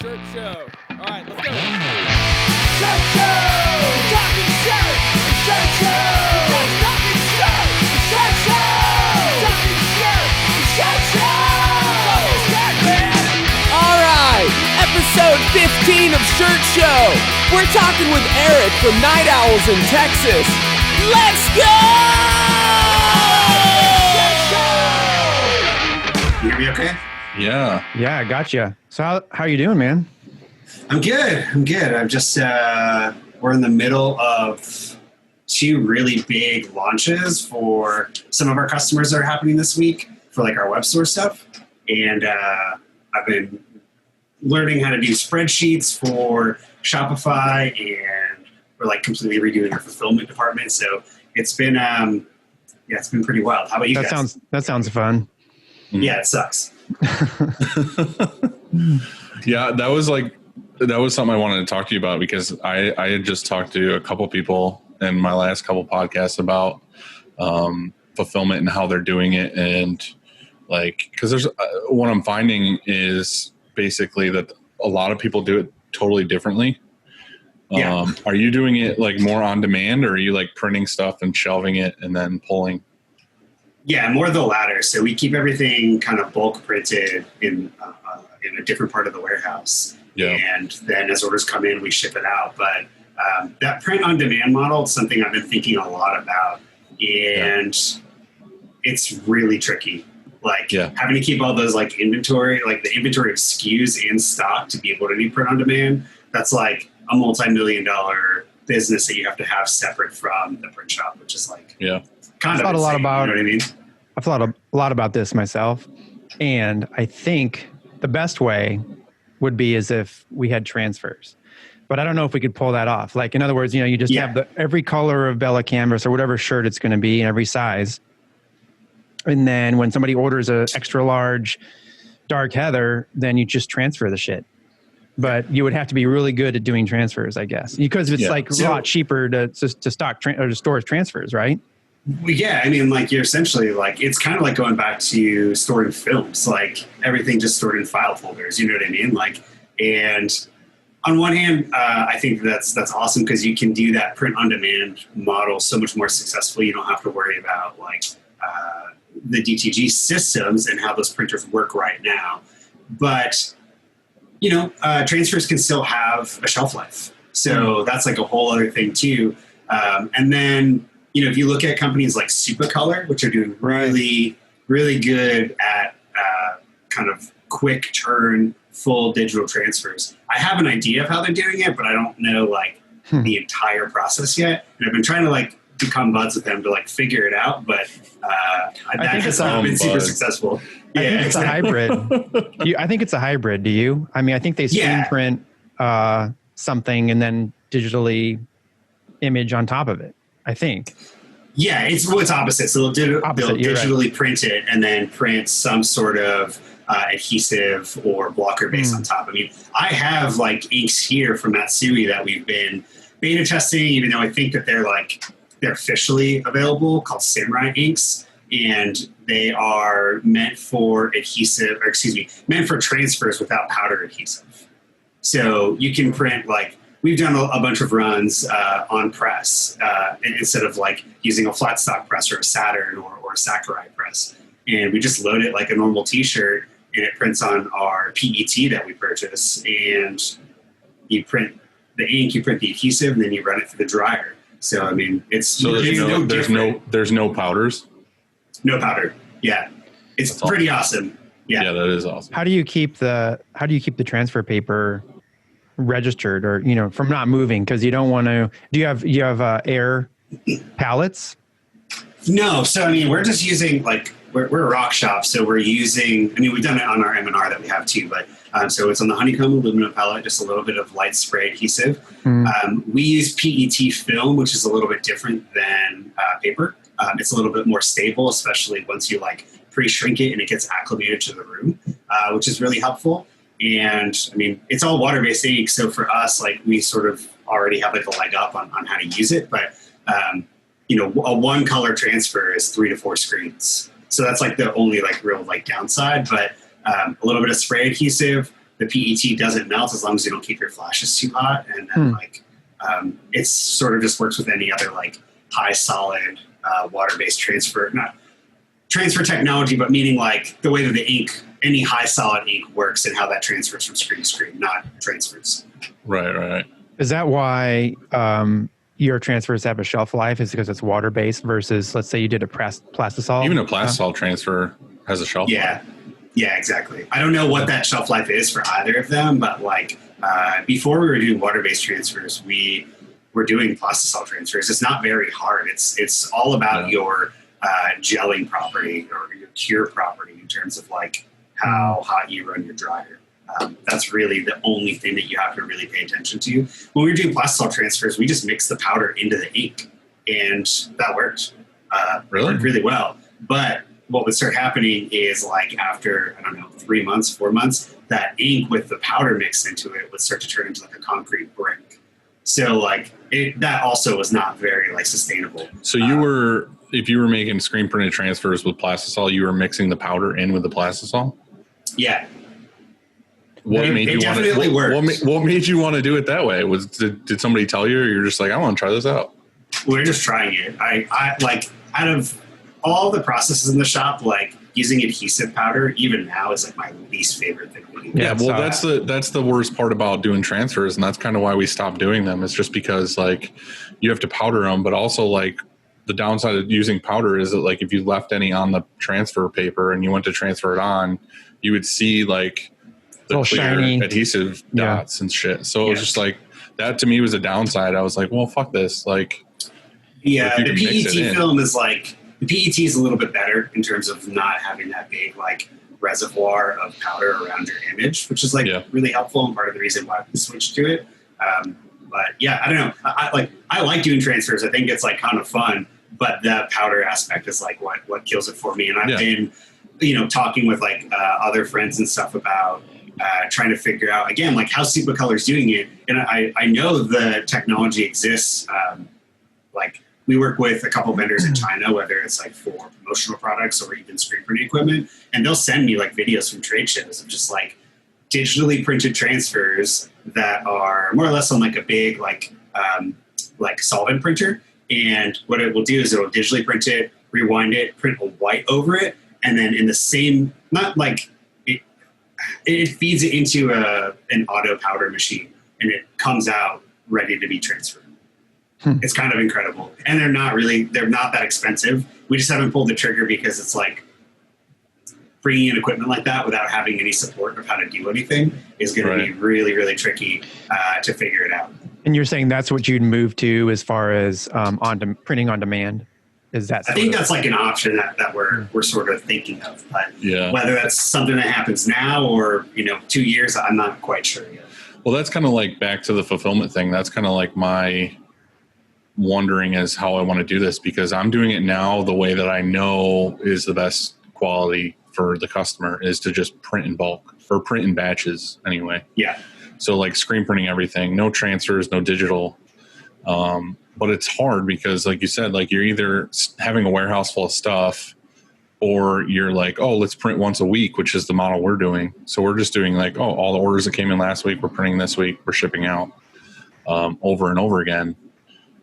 Shirt show. All right, let's go. Shirt show! Talking shirt! Shirt show! Talking shirt! Shirt show! Talking shirt! Shirt show! Shirt, man! All right, episode 15 of Shirt Show. We're talking with Eric from Night Owls in Texas. Let's go! You hear me okay? Yeah. Yeah, I gotcha. So how you doing, man? I'm good. I'm just, we're in the middle of two really big launches for some of our customers that are happening this week for like our web store stuff. And I've been learning how to do spreadsheets for Shopify, and we're like completely redoing our fulfillment department. So it's been, it's been pretty wild. How about you guys? That sounds fun. Yeah, it sucks. Yeah, that was something I wanted to talk to you about, because I had just talked to a couple people in my last couple podcasts about fulfillment and how they're doing it. And like, because there's what I'm finding is basically that a lot of people do it totally differently. Yeah. Are you doing it like more on demand, or are you like printing stuff and shelving it and then pulling? Yeah, more the latter. So we keep everything kind of bulk printed in a different part of the warehouse. Yeah. And then as orders come in, we ship it out. But that print on demand model is something I've been thinking a lot about. And it's really tricky. Like having to keep all those like inventory, like the inventory of SKUs in stock to be able to do print on demand. That's like a multi-million-dollar business that you have to have separate from the print shop, which is like kind of insane, you know what I mean? I've thought a lot about this myself, and I think the best way would be as if we had transfers. But I don't know if we could pull that off. Like, in other words, you just have every color of Bella canvas or whatever shirt it's going to be in every size. And then when somebody orders a extra large dark heather, then you just transfer the shit. But you would have to be really good at doing transfers, I guess, because it's like a lot cheaper to stock or to store transfers, right? Yeah, I mean, like you're essentially like, it's kind of like going back to storing films, like everything just stored in file folders, you know what I mean? Like, and on one hand, I think that's awesome, because you can do that print on demand model so much more successfully. You don't have to worry about like the DTG systems and how those printers work right now. But, transfers can still have a shelf life. So that's like a whole other thing too. And then, if you look at companies like Supercolor, which are doing really, really good at kind of quick turn, full digital transfers. I have an idea of how they're doing it, but I don't know like the entire process yet. And I've been trying to like become buds with them to like figure it out, but that has not been super successful. I think it's a hybrid. I think it's a hybrid. Do you? I mean, I think they screen print something and then digitally image on top of it, I think. Yeah, it's opposite. So they'll digitally print it and then print some sort of adhesive or blocker base on top. I mean, I have like inks here from Matsui that we've been beta testing, even though I think that they're officially available, called Samurai inks. And they are meant for meant for transfers without powder adhesive. So you can print we've done a bunch of runs on press instead of like using a flat stock press or a Saturn or a Sakurai press. And we just load it like a normal t-shirt, and it prints on our PET that we purchase. And you print the ink, you print the adhesive, and then you run it through the dryer. So, I mean, there's no powders. No powder. Yeah. It's That's pretty awesome. Yeah, that is awesome. How do you keep the transfer paper registered, or from not moving? Because you don't want to. Do you have air pallets? No. So I mean, we're just using we're a rock shop, so we're using. I mean, we've done it on our M&R that we have too, but so it's on the honeycomb aluminum pallet, just a little bit of light spray adhesive. We use PET film, which is a little bit different than paper. It's a little bit more stable, especially once you pre-shrink it and it gets acclimated to the room, which is really helpful. And I mean, it's all water-based ink. So for us, we sort of already have a leg up on how to use it. But, a one color transfer is 3 to 4 screens. So that's the only real downside, but a little bit of spray adhesive, the PET doesn't melt as long as you don't keep your flashes too hot. And then it's sort of just works with any other like high solid water-based transfer, not transfer technology, but meaning like the way that the ink, any high solid ink works and how that transfers from screen to screen, not transfers. Right. Is that why your transfers have a shelf life? Is because it's water based versus, let's say, you did a plastisol? Even a plastisol transfer has a shelf life. Yeah, exactly. I don't know what that shelf life is for either of them, but like before we were doing water-based transfers, we were doing plastisol transfers. It's not very hard. It's all about your gelling property or your cure property in terms of like how hot you run your dryer. That's really the only thing that you have to really pay attention to. When we were doing plastisol transfers, we just mixed the powder into the ink, and that worked. Worked really well. But what would start happening is like after, 3 months, 4 months, that ink with the powder mixed into it would start to turn into like a concrete brick. So like that also was not very like sustainable. So if you were making screen printed transfers with plastisol, you were mixing the powder in with the plastisol? Yeah. What made you want to do it that way? Did somebody tell you, or you're just like, I want to try this out? We're just trying it. I like, out of all the processes in the shop, like using adhesive powder, even now, is like my least favorite thing. Yeah, well, that's the worst part about doing transfers, and that's kind of why we stopped doing them. It's just because like you have to powder them, but also like the downside of using powder is that like if you left any on the transfer paper and you went to transfer it on, you would see like the clear shiny adhesive dots and shit. So it was just like that to me was a downside. I was like, well, fuck this. Like, the PET film is like, the PET is a little bit better in terms of not having that big like reservoir of powder around your image, which is like really helpful and part of the reason why we switched to it. But yeah, I don't know. I like doing transfers. I think it's like kind of fun, but the powder aspect is like what kills it for me. And I've been, talking with like other friends and stuff about trying to figure out again, like how Supercolor's doing it. And I know the technology exists. Like we work with a couple vendors in China, whether it's like for promotional products or even screen printing equipment, and they'll send me like videos from trade shows of just like digitally printed transfers that are more or less on like a big like solvent printer. And what it will do is it'll digitally print it, rewind it, print a white over it, and then in the same, not like it feeds it into an auto powder machine, and it comes out ready to be transferred. It's kind of incredible. And they're not that expensive. We just haven't pulled the trigger because it's like bringing in equipment like that without having any support of how to do anything is going to be really, really tricky to figure it out. And you're saying that's what you'd move to as far as printing on demand? Is that? I think that's like an option that we're sort of thinking of. But whether that's something that happens now or 2 years, I'm not quite sure yet. Well, that's kind of like back to the fulfillment thing. That's kind of like my wondering is how I want to do this, because I'm doing it now the way that I know is the best quality for the customer is to just print in bulk or print in batches anyway. Yeah. So like screen printing everything, no transfers, no digital. But it's hard because like you said, like you're either having a warehouse full of stuff or you're like, oh, let's print once a week, which is the model we're doing. So we're just doing like, oh, all the orders that came in last week, we're printing this week, we're shipping out over and over again.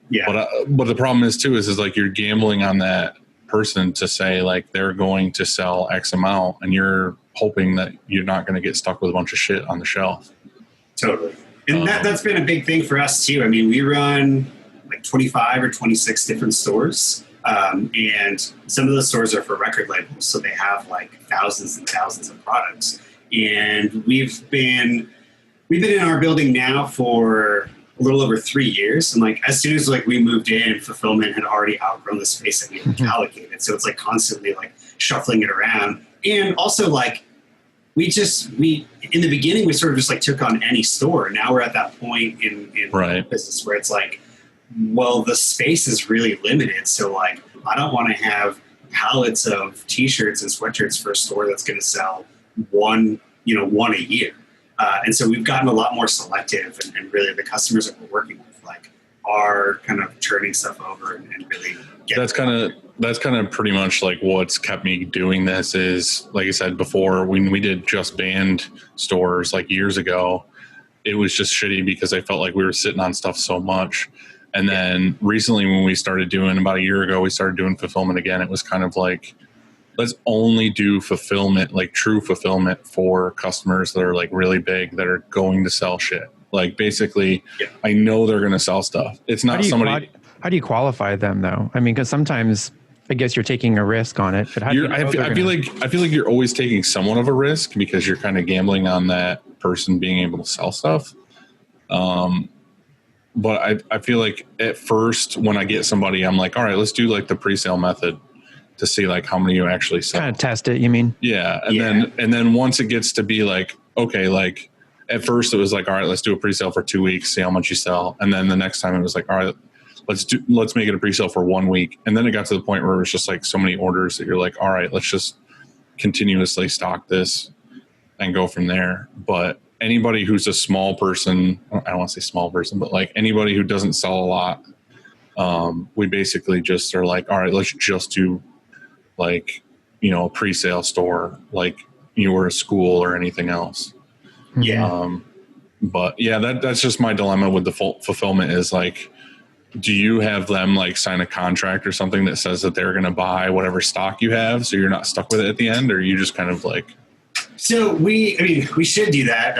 Yeah. But the problem is too, is like you're gambling on that person to say like they're going to sell X amount and you're hoping that you're not going to get stuck with a bunch of shit on the shelf. Totally. And that's been a big thing for us too. I mean, we run like 25 or 26 different stores. And some of those stores are for record labels. So they have like thousands and thousands of products. And we've been in our building now for a little over 3 years. And like, as soon as like we moved in, fulfillment had already outgrown the space that we had allocated. So it's like constantly like shuffling it around. And also like, we in the beginning, we sort of just like took on any store. Now we're at that point in business where it's like, well, the space is really limited. So like, I don't want to have pallets of t-shirts and sweatshirts for a store that's going to sell one a year. And so we've gotten a lot more selective and really the customers that we're working with, like are kind of turning stuff over and really getting that's kind of pretty much like what's kept me doing this is, like I said before, when we did just band stores like years ago, it was just shitty because I felt like we were sitting on stuff so much. And then recently when we started doing, about a year ago, we started doing fulfillment again. It was kind of like, let's only do fulfillment, like true fulfillment for customers that are like really big, that are going to sell shit. Like basically, I know they're going to sell stuff. It's not somebody. How do you qualify them though? I mean, because sometimes I guess you're taking a risk on it. But how do you know I feel like you're always taking somewhat of a risk because you're kind of gambling on that person being able to sell stuff. But I feel like at first when I get somebody, I'm like, all right, let's do like the pre-sale method to see like how many you actually sell. Kind of test it, you mean? Yeah. And then once it gets to be like, okay, like at first it was like, all right, let's do a pre-sale for 2 weeks, see how much you sell. And then the next time it was like, all right, let's make it a pre-sale for 1 week. And then it got to the point where it was just like so many orders that you're like, all right, let's just continuously stock this and go from there. But anybody who's a small person, I don't want to say small person, but like anybody who doesn't sell a lot, we basically just are like, all right, let's just do like, you know, a pre-sale store, like you were a school or anything else. Yeah. But yeah, that's just my dilemma with the fulfillment is like, do you have them like sign a contract or something that says that they're going to buy whatever stock you have, so you're not stuck with it at the end, or you just kind of like? So we should do that,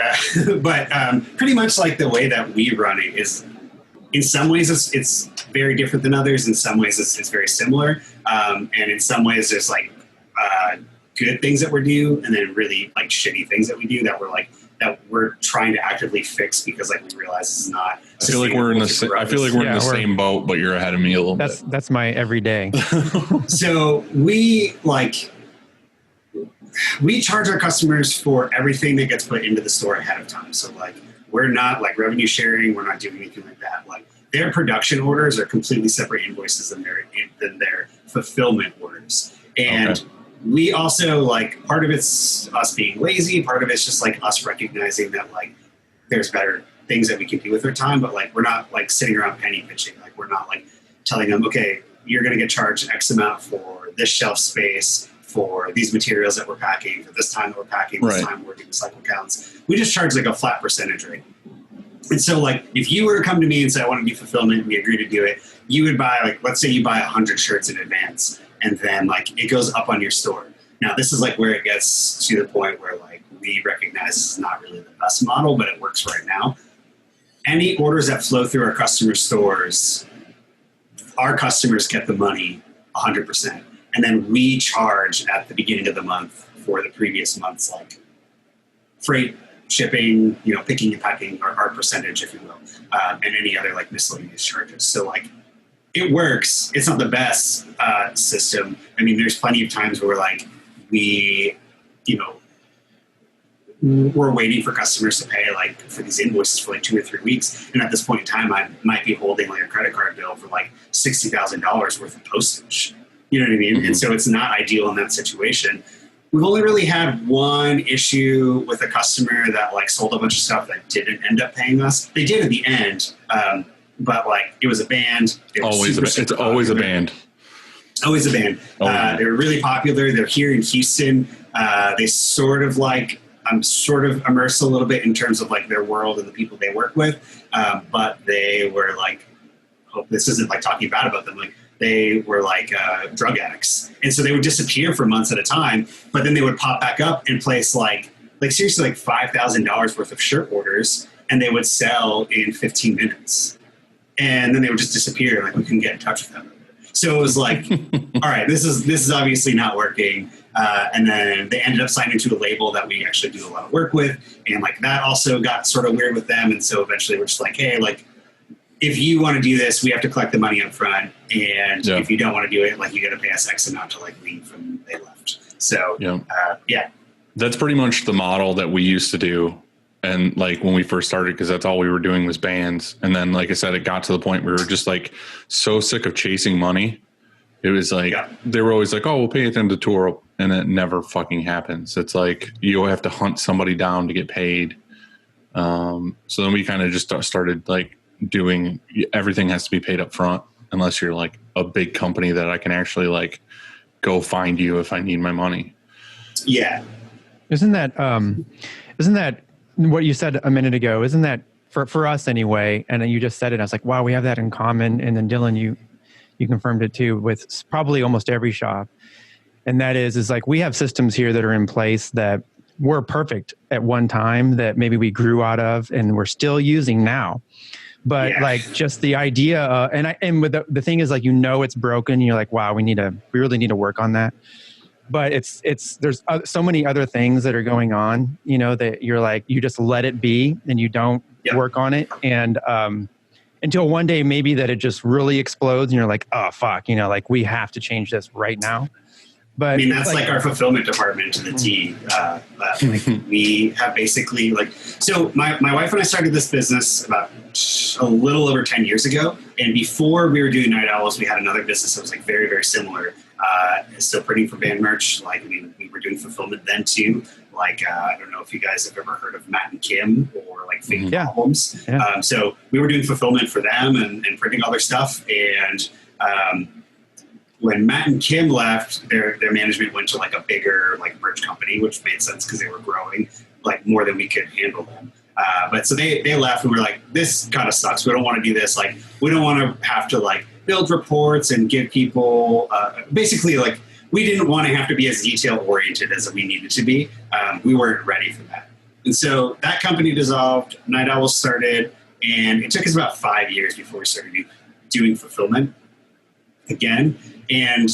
but pretty much like the way that we run it is, in some ways it's very different than others. In some ways it's very similar, and in some ways there's like good things that we do, and then really like shitty things that we do that we're trying to actively fix because like we realize it's not. I feel like we're in the same boat, but you're ahead of me a little bit. That's my everyday. So we charge our customers for everything that gets put into the store ahead of time. So like we're not like revenue sharing. We're not doing anything like that. Like their production orders are completely separate invoices than their fulfillment orders. And we also like, part of it's us being lazy. Part of it's just like us recognizing that like there's better things that we can do with our time. But like, we're not like sitting around penny pitching. Like we're not like telling them, okay, you're going to get charged X amount for this shelf space, for these materials that we're packing, for this time that we're packing, this time we're doing cycle counts. We just charge like a flat percentage rate. And so like, if you were to come to me and say, I want to do fulfillment, and we agree to do it, you would buy like, let's say you buy 100 shirts in advance, and then like it goes up on your store. Now this is like where it gets to the point where like we recognize this is not really the best model, but it works right now. Any orders that flow through our customer stores, our customers get the money 100%. And then we charge at the beginning of the month for the previous month's like freight, shipping, you know, picking and packing, our percentage, if you will, and any other like miscellaneous charges. So like it works. It's not the best system. I mean, there's plenty of times where like we're waiting for customers to pay like for these invoices for like 2 or 3 weeks. And at this point in time, I might be holding like a credit card bill for like $60,000 worth of postage. You know what I mean? Mm-hmm. And so it's not ideal in that situation. We've only really had one issue with a customer that like sold a bunch of stuff that didn't end up paying us. They did at the end, but like it was a band. It's always a band. Always a band. They were really popular. They're here in Houston. They sort of like, I'm sort of immersed a little bit in terms of like their world and the people they work with. But they were like, this isn't like talking bad about them. Like they were like drug addicts. And so they would disappear for months at a time, but then they would pop back up and place like seriously like $5,000 worth of shirt orders, and they would sell in 15 minutes. And then they would just disappear. Like we couldn't get in touch with them. So it was like, all right, this is obviously not working. And then they ended up signing to a label that we actually do a lot of work with. And like that also got sort of weird with them. And so eventually we're just like, hey, like if you want to do this, we have to collect the money up front. And if you don't want to do it, like you got to pay us X amount to like leave when they left. So that's pretty much the model that we used to do. And like when we first started, because that's all we were doing was bands. And then, like I said, it got to the point where we were just like so sick of chasing money. It was like, they were always like, oh, we'll pay at the end of the tour. And it never fucking happens. It's like, you have to hunt somebody down to get paid. So then we kind of just started like doing everything has to be paid up front unless you're like a big company that I can actually like go find you if I need my money. Yeah. Isn't that what you said a minute ago? Isn't that for us anyway? And then you just said it. I was like, wow, we have that in common. And then Dylan, you confirmed it too with probably almost every shop. And that is like, we have systems here that are in place that were perfect at one time that maybe we grew out of and we're still using now. But like just the idea, and with the thing is like, it's broken. And you're like, wow, we really need to work on that. But there's so many other things that are going on, that you're like, you just let it be and you don't work on it. And until one day, maybe that it just really explodes and you're like, oh, fuck, like we have to change this right now. But I mean, that's like our fulfillment department to the T. We have basically so my wife and I started this business about a little over 10 years ago. And before we were doing Night Owls, we had another business that was like very, very similar. Still printing for band merch. We were doing fulfillment then too. I don't know if you guys have ever heard of Matt and Kim or like Fake Albums. Yeah. So we were doing fulfillment for them and printing all their stuff. And when Matt and Kim left, their management went to like a bigger like merch company, which made sense because they were growing like more than we could handle them. But so they left and we were like, this kind of sucks. We don't want to do this. Like, we don't want to have to like build reports and give people basically like, we didn't want to have to be as detail oriented as we needed to be. We weren't ready for that. And so that company dissolved, Night Owls started, and it took us about 5 years before we started doing fulfillment again. And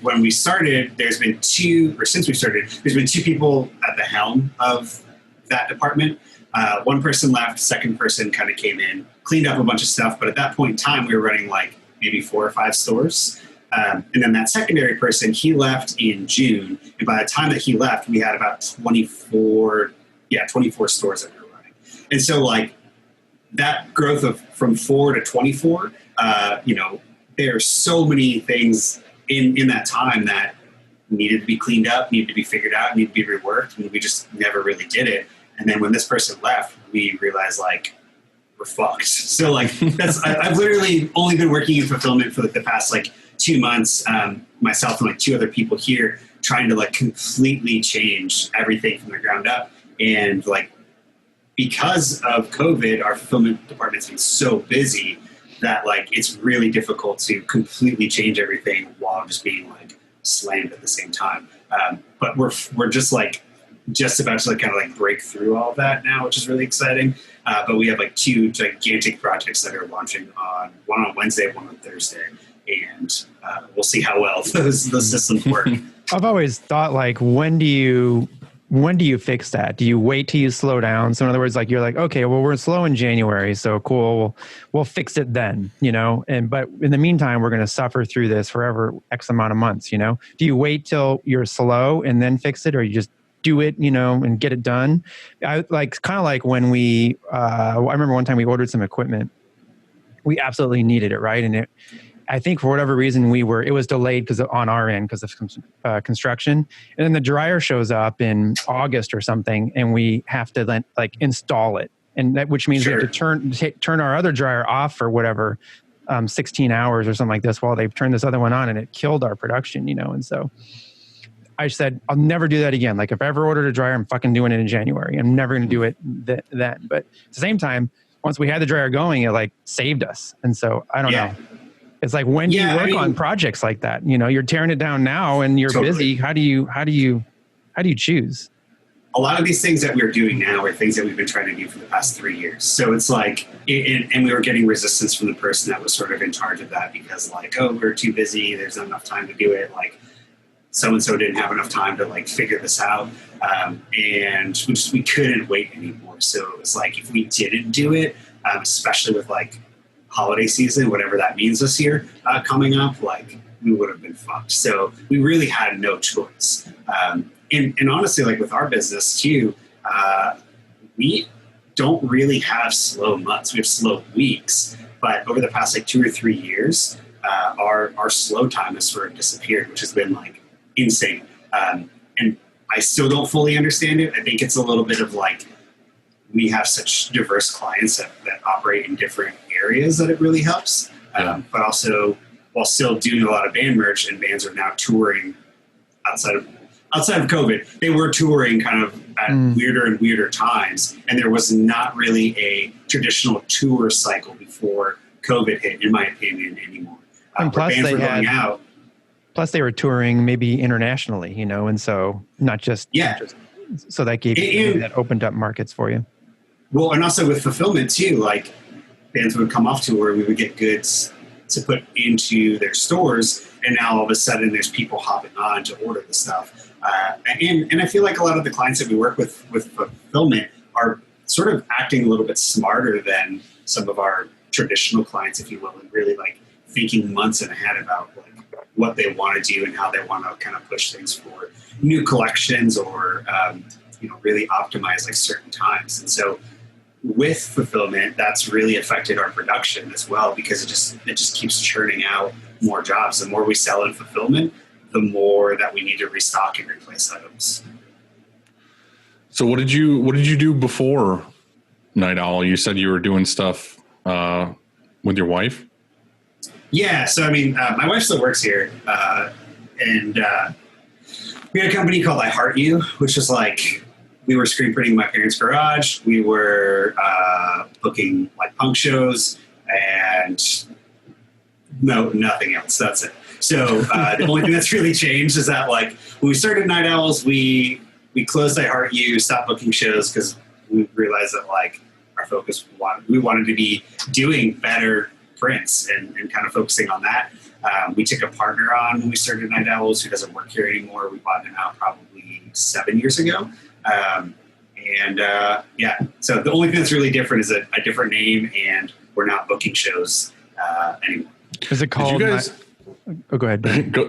when we started, there's been two people at the helm of that department. One person left, second person kind of came in, cleaned up a bunch of stuff. But at that point in time, we were running like maybe 4 or 5 stores. And then that secondary person, he left in June. And by the time that he left, we had about 24 stores that we were running. And so like that growth from 4 to 24, there are so many things in that time that needed to be cleaned up, needed to be figured out, needed to be reworked. And we just never really did it. And then when this person left, we realized like, we're fucked. So like I've literally only been working in fulfillment for like the past like 2 months, myself and like 2 other people here trying to like completely change everything from the ground up. And like, because of COVID, our fulfillment department's been so busy that like, it's really difficult to completely change everything while just being like slammed at the same time. But we're just about to like kind of like break through all of that now, which is really exciting. But we have like 2 gigantic projects that are launching one on Wednesday, one on Thursday. And we'll see how well those systems work. I've always thought like, when do you fix that? Do you wait till you slow down? So in other words, like you're like, okay, well, we're slow in January, so cool. We'll fix it then, but in the meantime, we're going to suffer through this forever, X amount of months, Do you wait till you're slow and then fix it, or you just do it, and get it done? I like when I remember one time we ordered some equipment. We absolutely needed it, right? And I think for whatever reason it was delayed on our end because of construction. And then the dryer shows up in August or something, and we have to then like install it. And which means we have to turn our other dryer off for whatever, 16 hours or something like this while they've turned this other one on, and it killed our production, And so I said, I'll never do that again. Like if I ever ordered a dryer, I'm fucking doing it in January. I'm never going to do it then. But at the same time, once we had the dryer going, it like saved us. And so I don't know. It's like, when do you work on projects like that? You're tearing it down now and you're busy. How do you choose? A lot of these things that we're doing now are things that we've been trying to do for the past 3 years. So it's like, and we were getting resistance from the person that was sort of in charge of that because like, oh, we're too busy. There's not enough time to do it. Like so-and-so didn't have enough time to like figure this out. And we couldn't wait anymore. So it was like, if we didn't do it, especially with like holiday season, whatever that means this year coming up, like we would have been fucked. So we really had no choice. And honestly, like with our business too, we don't really have slow months. We have slow weeks, but over the past like 2 or 3 years, our slow time has sort of disappeared, which has been like insane. And I still don't fully understand it. I think it's a little bit of like we have such diverse clients that operate in different areas that it really helps. But also, while still doing a lot of band merch, and bands are now touring outside of COVID, they were touring kind of at weirder and weirder times, and there was not really a traditional tour cycle before COVID hit, in my opinion, anymore. And plus, bands were going out. Plus, they were touring maybe internationally, and so not just so that gave you that opened up markets for you. Well, and also with fulfillment too, like bands would come off tour, we would get goods to put into their stores, and now all of a sudden there's people hopping on to order the stuff. And I feel like a lot of the clients that we work with fulfillment are sort of acting a little bit smarter than some of our traditional clients, if you will, and really like thinking months ahead about like what they want to do and how they want to kind of push things for new collections or really optimize like certain times. And so with fulfillment, that's really affected our production as well, because it just keeps churning out more jobs. The more we sell in fulfillment, the more that we need to restock and replace items. So what did you do before Night Owl? You said you were doing stuff with your wife? Yeah. So, I mean, my wife still works here. And we had a company called I Heart You, which is like, we were screen printing in my parents' garage. We were booking like punk shows and nothing else. That's it. So the only thing that's really changed is that like when we started Night Owls, we closed I Heart You, stopped booking shows because we realized that like our focus, we wanted to be doing better prints and kind of focusing on that. We took a partner on when we started Night Owls who doesn't work here anymore. We bought him out probably 7 years ago. So the only thing that's really different is a different name, and we're not booking shows anymore. Is it called? Oh, go ahead.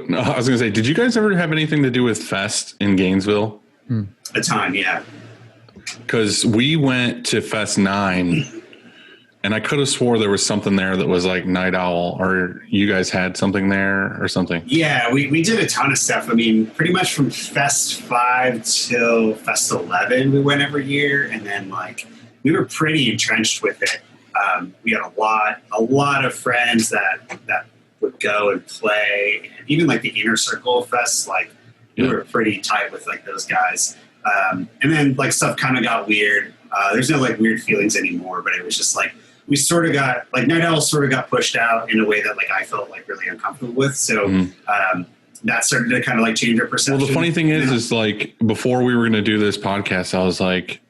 No, I was going to say, did you guys ever have anything to do with Fest in Gainesville? A time, yeah. Because we went to Fest 9, and I could have swore there was something there that was like Night Owl, or you guys had something there or something. Yeah, we did a ton of stuff. I mean, pretty much from Fest 5 till Fest 11, we went every year, and then like we were pretty entrenched with it. We had a lot of friends that would go and play, and even like the inner circle of Fest, like we were pretty tight with like those guys. And then like stuff kind of got weird. There's no like weird feelings anymore, but it was just like we sort of got like Night Owl sort of got pushed out in a way that like I felt like really uncomfortable with. So that started to kind of like change our perception. Well, the funny thing is like before we were going to do this podcast, I was like,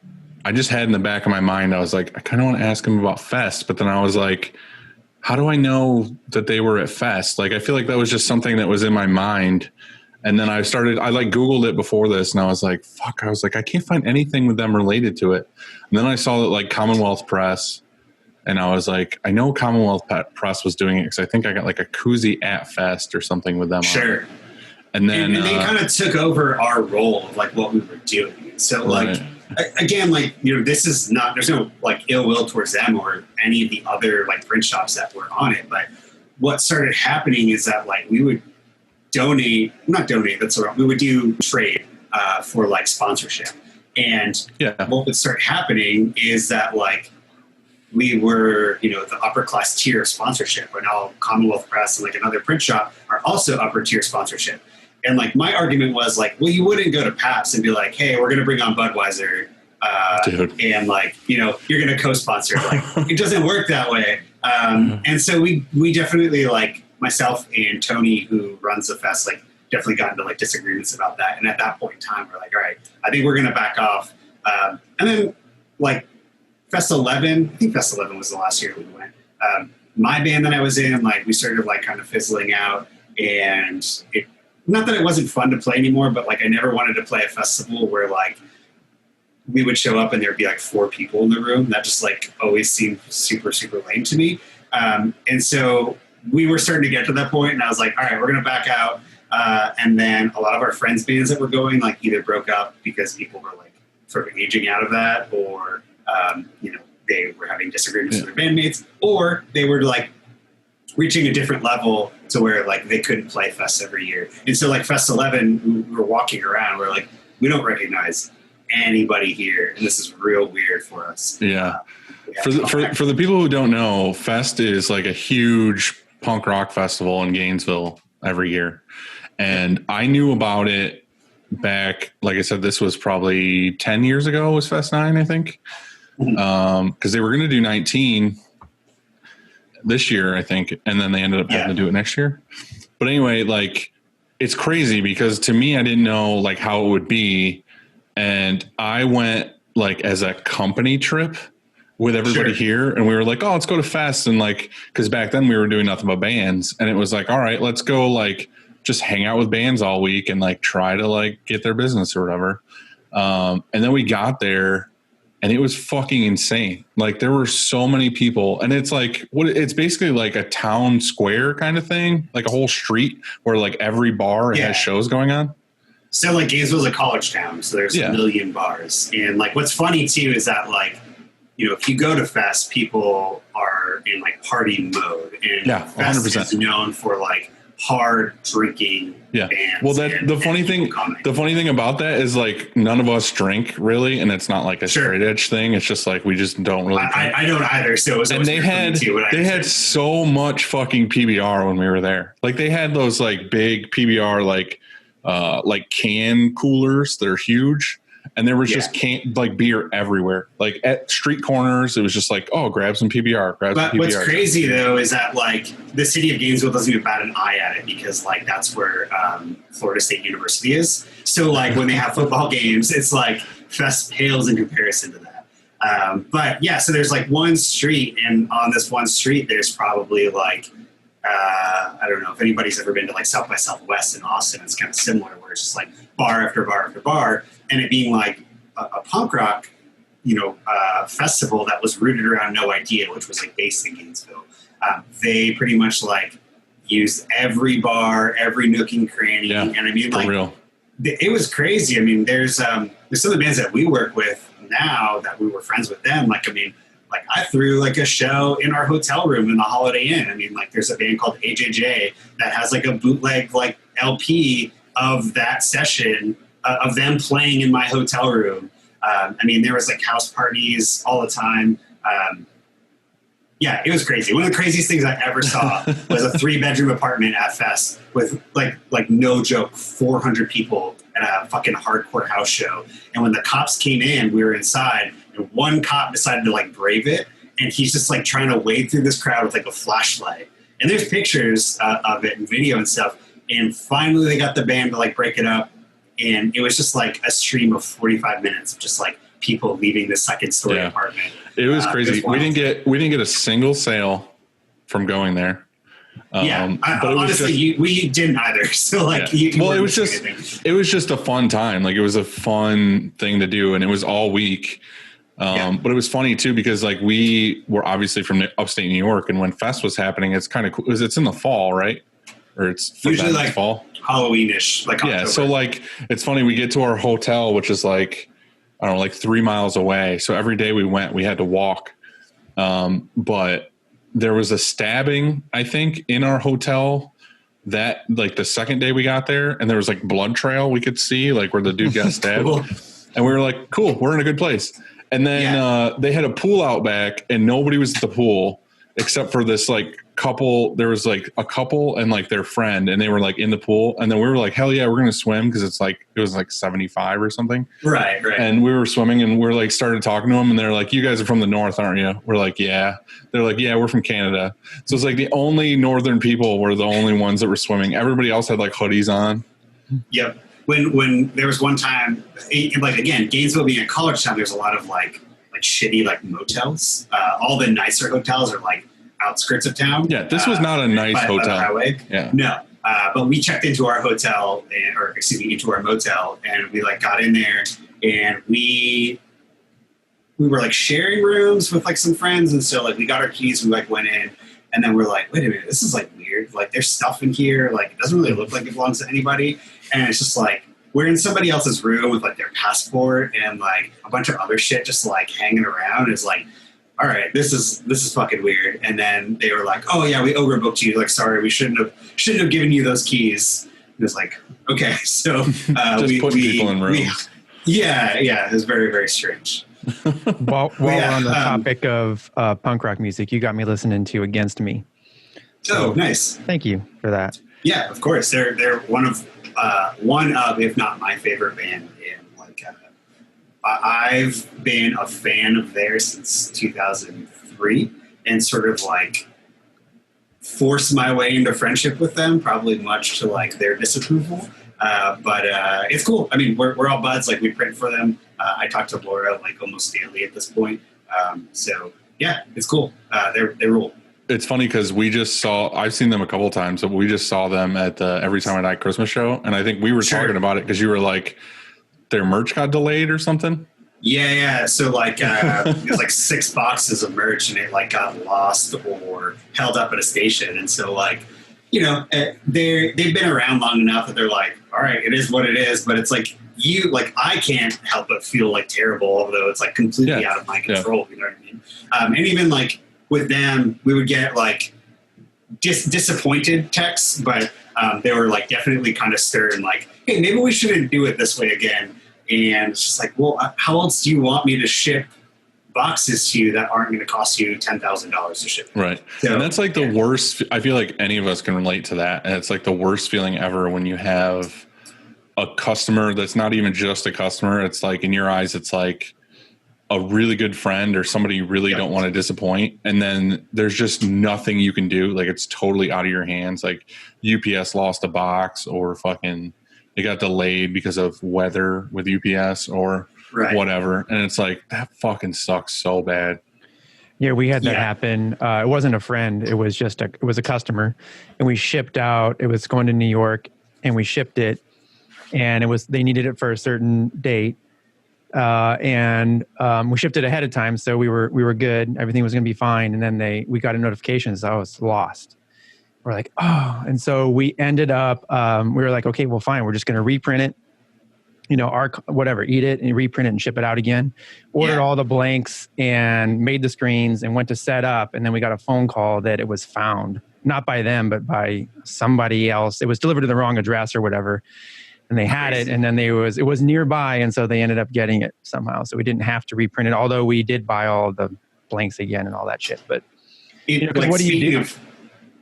I just had in the back of my mind, I was like, I kind of want to ask him about Fest, but then I was like, how do I know that they were at Fest? Like, I feel like that was just something that was in my mind. And then I like Googled it before this, and I was like, fuck, I can't find anything with them related to it. And then I saw that like Commonwealth Press, and I was like, I know Commonwealth Press was doing it because I think I got like a koozie at Fest or something with them. Sure. And then and they kind of took over our role of like what we were doing. So like, again, like, there's no like ill will towards them or any of the other like print shops that were on it. But what started happening is that like we would we would do trade for like sponsorship. And what would start happening is that like we were, the upper class tier of sponsorship, but now Commonwealth Press and like another print shop are also upper tier sponsorship. And like my argument was like, well, you wouldn't go to Pabst and be like, hey, we're going to bring on Budweiser. And like, you're going to co-sponsor. Like, it doesn't work that way. And so we definitely like myself and Tony, who runs the fest, like definitely got into like disagreements about that. And at that point in time, we're like, all right, I think we're going to back off. And then like Fest 11, I think Fest 11 was the last year we went. My band that I was in, like we started like kind of fizzling out, and not that it wasn't fun to play anymore, but like I never wanted to play a festival where like we would show up and there'd be like 4 people in the room. That just like always seemed super, super lame to me. And so we were starting to get to that point, and I was like, all right, we're going to back out. And then a lot of our friends' bands that were going like either broke up because people were like sort of aging out of that, or, they were having disagreements with their bandmates, or they were like reaching a different level to where like they couldn't play Fest every year. And so like Fest 11, we were walking around, we're like, we don't recognize anybody here, and this is real weird for us. Yeah. For the people who don't know, Fest is like a huge punk rock festival in Gainesville every year. And I knew about it back, like I said, this was probably 10 years ago was Fest 9, I think. Because they were going to do 19 this year, I think. And then they ended up having to do it next year. But anyway, like, it's crazy because to me, I didn't know like how it would be. And I went like as a company trip with everybody here, and we were like, oh, let's go to Fest. And like, because back then we were doing nothing but bands, and it was like, all right, let's go like just hang out with bands all week and like try to like get their business or whatever. And then we got there and it was fucking insane. Like there were so many people, and it's like, it's basically like a town square kind of thing, like a whole street where like every bar has shows going on. So like Gainesville's a college town, so there's a million bars. And like what's funny too is that like, you know, if you go to Fest, people are in like party mode, and Fest 100%. Is known for like hard drinking bands. Well, the funny thing about that is like none of us drink really, and it's not like a straight edge thing. It's just like we just don't really. I don't either. So it was and they had so much fucking PBR when we were there. Like they had those like big PBR like can coolers that are huge. And there was just like beer everywhere, like at street corners. It was just like, oh, grab some PBR. What's crazy though is that like the city of Gainesville doesn't even bat an eye at it because like that's where Florida State University is. So like when they have football games, it's like Fest pales in comparison to that. But yeah, so there's like one street, and on this one street, there's probably like I don't know if anybody's ever been to like South by Southwest in Austin. It's kind of similar where it's just like bar after bar after bar. And it being like a punk rock, festival that was rooted around No Idea, which was like based in Gainesville. They pretty much like used every bar, every nook and cranny. Yeah, and I mean, like, it was crazy. I mean, there's some of the bands that we work with now that we were friends with them. Like, I mean, like I threw like a show in our hotel room in the Holiday Inn. I mean, like there's a band called AJJ that has like a bootleg like LP of that session of them playing in my hotel room. I mean, there was like house parties all the time. Yeah, it was crazy. One of the craziest things I ever saw was a 3-bedroom apartment at Fest with like no joke, 400 people at a fucking hardcore house show. And when the cops came in, we were inside, and one cop decided to like brave it. And he's just like trying to wade through this crowd with like a flashlight. And there's pictures of it and video and stuff. And finally they got the band to like break it up. And it was just like a stream of 45 minutes of just like people leaving the second-story apartment. It was crazy. We didn't get a single sale from going there. But honestly, we didn't either. So like, it was just a fun time. Like it was a fun thing to do, and it was all week. But it was funny too because like we were obviously from upstate New York, and when Fest was happening, it's kind of cool. It's in the fall, right? Or it's usually like fall. Halloweenish, like October. So like it's funny, we get to our hotel, which is like I don't know, like 3 miles away. So every day we went, we had to walk. But there was a stabbing, I think, in our hotel that like the second day we got there, and there was like blood trail we could see like where the dude got stabbed. Cool. And we were like, cool, we're in a good place. And then they had a pool out back, and nobody was at the pool except for this like couple. There was like a couple and like their friend, and they were like in the pool. And then we were like, hell yeah, we're going to swim. Cause it was like 75 or something. Right. And we were swimming, and we're like, started talking to them, and they're like, you guys are from the north, aren't you? We're like, yeah. They're like, yeah, we're from Canada. So it's like the only northern people were the only ones that were swimming. Everybody else had like hoodies on. Yep. When there was one time, like again, Gainesville being a college town, there's a lot of like shitty like motels. All the nicer hotels are like outskirts of town. Yeah, this was not a nice hotel. Highway. Yeah, no. But we checked into our hotel, into our motel, and we like got in there, and we were like sharing rooms with like some friends, and so like we got our keys, we like went in, and then we're like, wait a minute, this is like weird. Like there's stuff in here, like it doesn't really look like it belongs to anybody, and it's just like we're in somebody else's room with like their passport and like a bunch of other shit just like hanging around. It's like, all right, this is fucking weird. And then they were like, oh yeah, we overbooked you. Like, sorry, we shouldn't have given you those keys. And it was like, okay, so just put people in rooms. Yeah, it was very, very strange. While we're on the topic of punk rock music, you got me listening to Against Me. So, nice. Thank you for that. Yeah, of course. They're one of, if not my favorite band. I've been a fan of theirs since 2003, and sort of like forced my way into friendship with them, probably much to like their disapproval. But it's cool. I mean, we're all buds. Like we print for them. I talk to Laura like almost daily at this point. So yeah, it's cool. They rule. It's funny because I've seen them a couple of times, but we just saw them at the Every Time I Die Christmas show. And I think we were talking about it because you were like, their merch got delayed or something. Yeah. So like, it was like 6 boxes of merch and it like got lost or held up at a station. And so like, you know, they've been around long enough that they're like, all right, it is what it is. But it's like, I can't help but feel like terrible, although it's like completely out of my control. You know what I mean? And even like with them, we would get like disappointed texts, but they were like definitely kind of stern, like, hey, maybe we shouldn't do it this way again. And it's just like, well, how else do you want me to ship boxes to you that aren't going to cost you $10,000 to ship? Right. So, and that's like the worst. I feel like any of us can relate to that. And it's like the worst feeling ever when you have a customer that's not even just a customer. It's like in your eyes, it's like a really good friend or somebody you really don't want to disappoint. And then there's just nothing you can do. Like it's totally out of your hands. Like UPS lost a box or fucking it got delayed because of weather with UPS or whatever. And it's like, that fucking sucks so bad. Yeah, we had that happen. It wasn't a friend. It was just it was a customer, and we shipped out. It was going to New York, and we shipped it, and they needed it for a certain date, and we shipped it ahead of time, so we were good. Everything was going to be fine, and then we got a notification that I was lost. We're like, oh, and so we ended up. We were like, okay, well, fine. We're just going to reprint it. You know, eat it and reprint it and ship it out again. Ordered all the blanks and made the screens and went to set up. And then we got a phone call that it was found, not by them, but by somebody else. It was delivered to the wrong address or whatever. And they had it, and then it was nearby. And so they ended up getting it somehow. So we didn't have to reprint it, although we did buy all the blanks again and all that shit. But what do you do?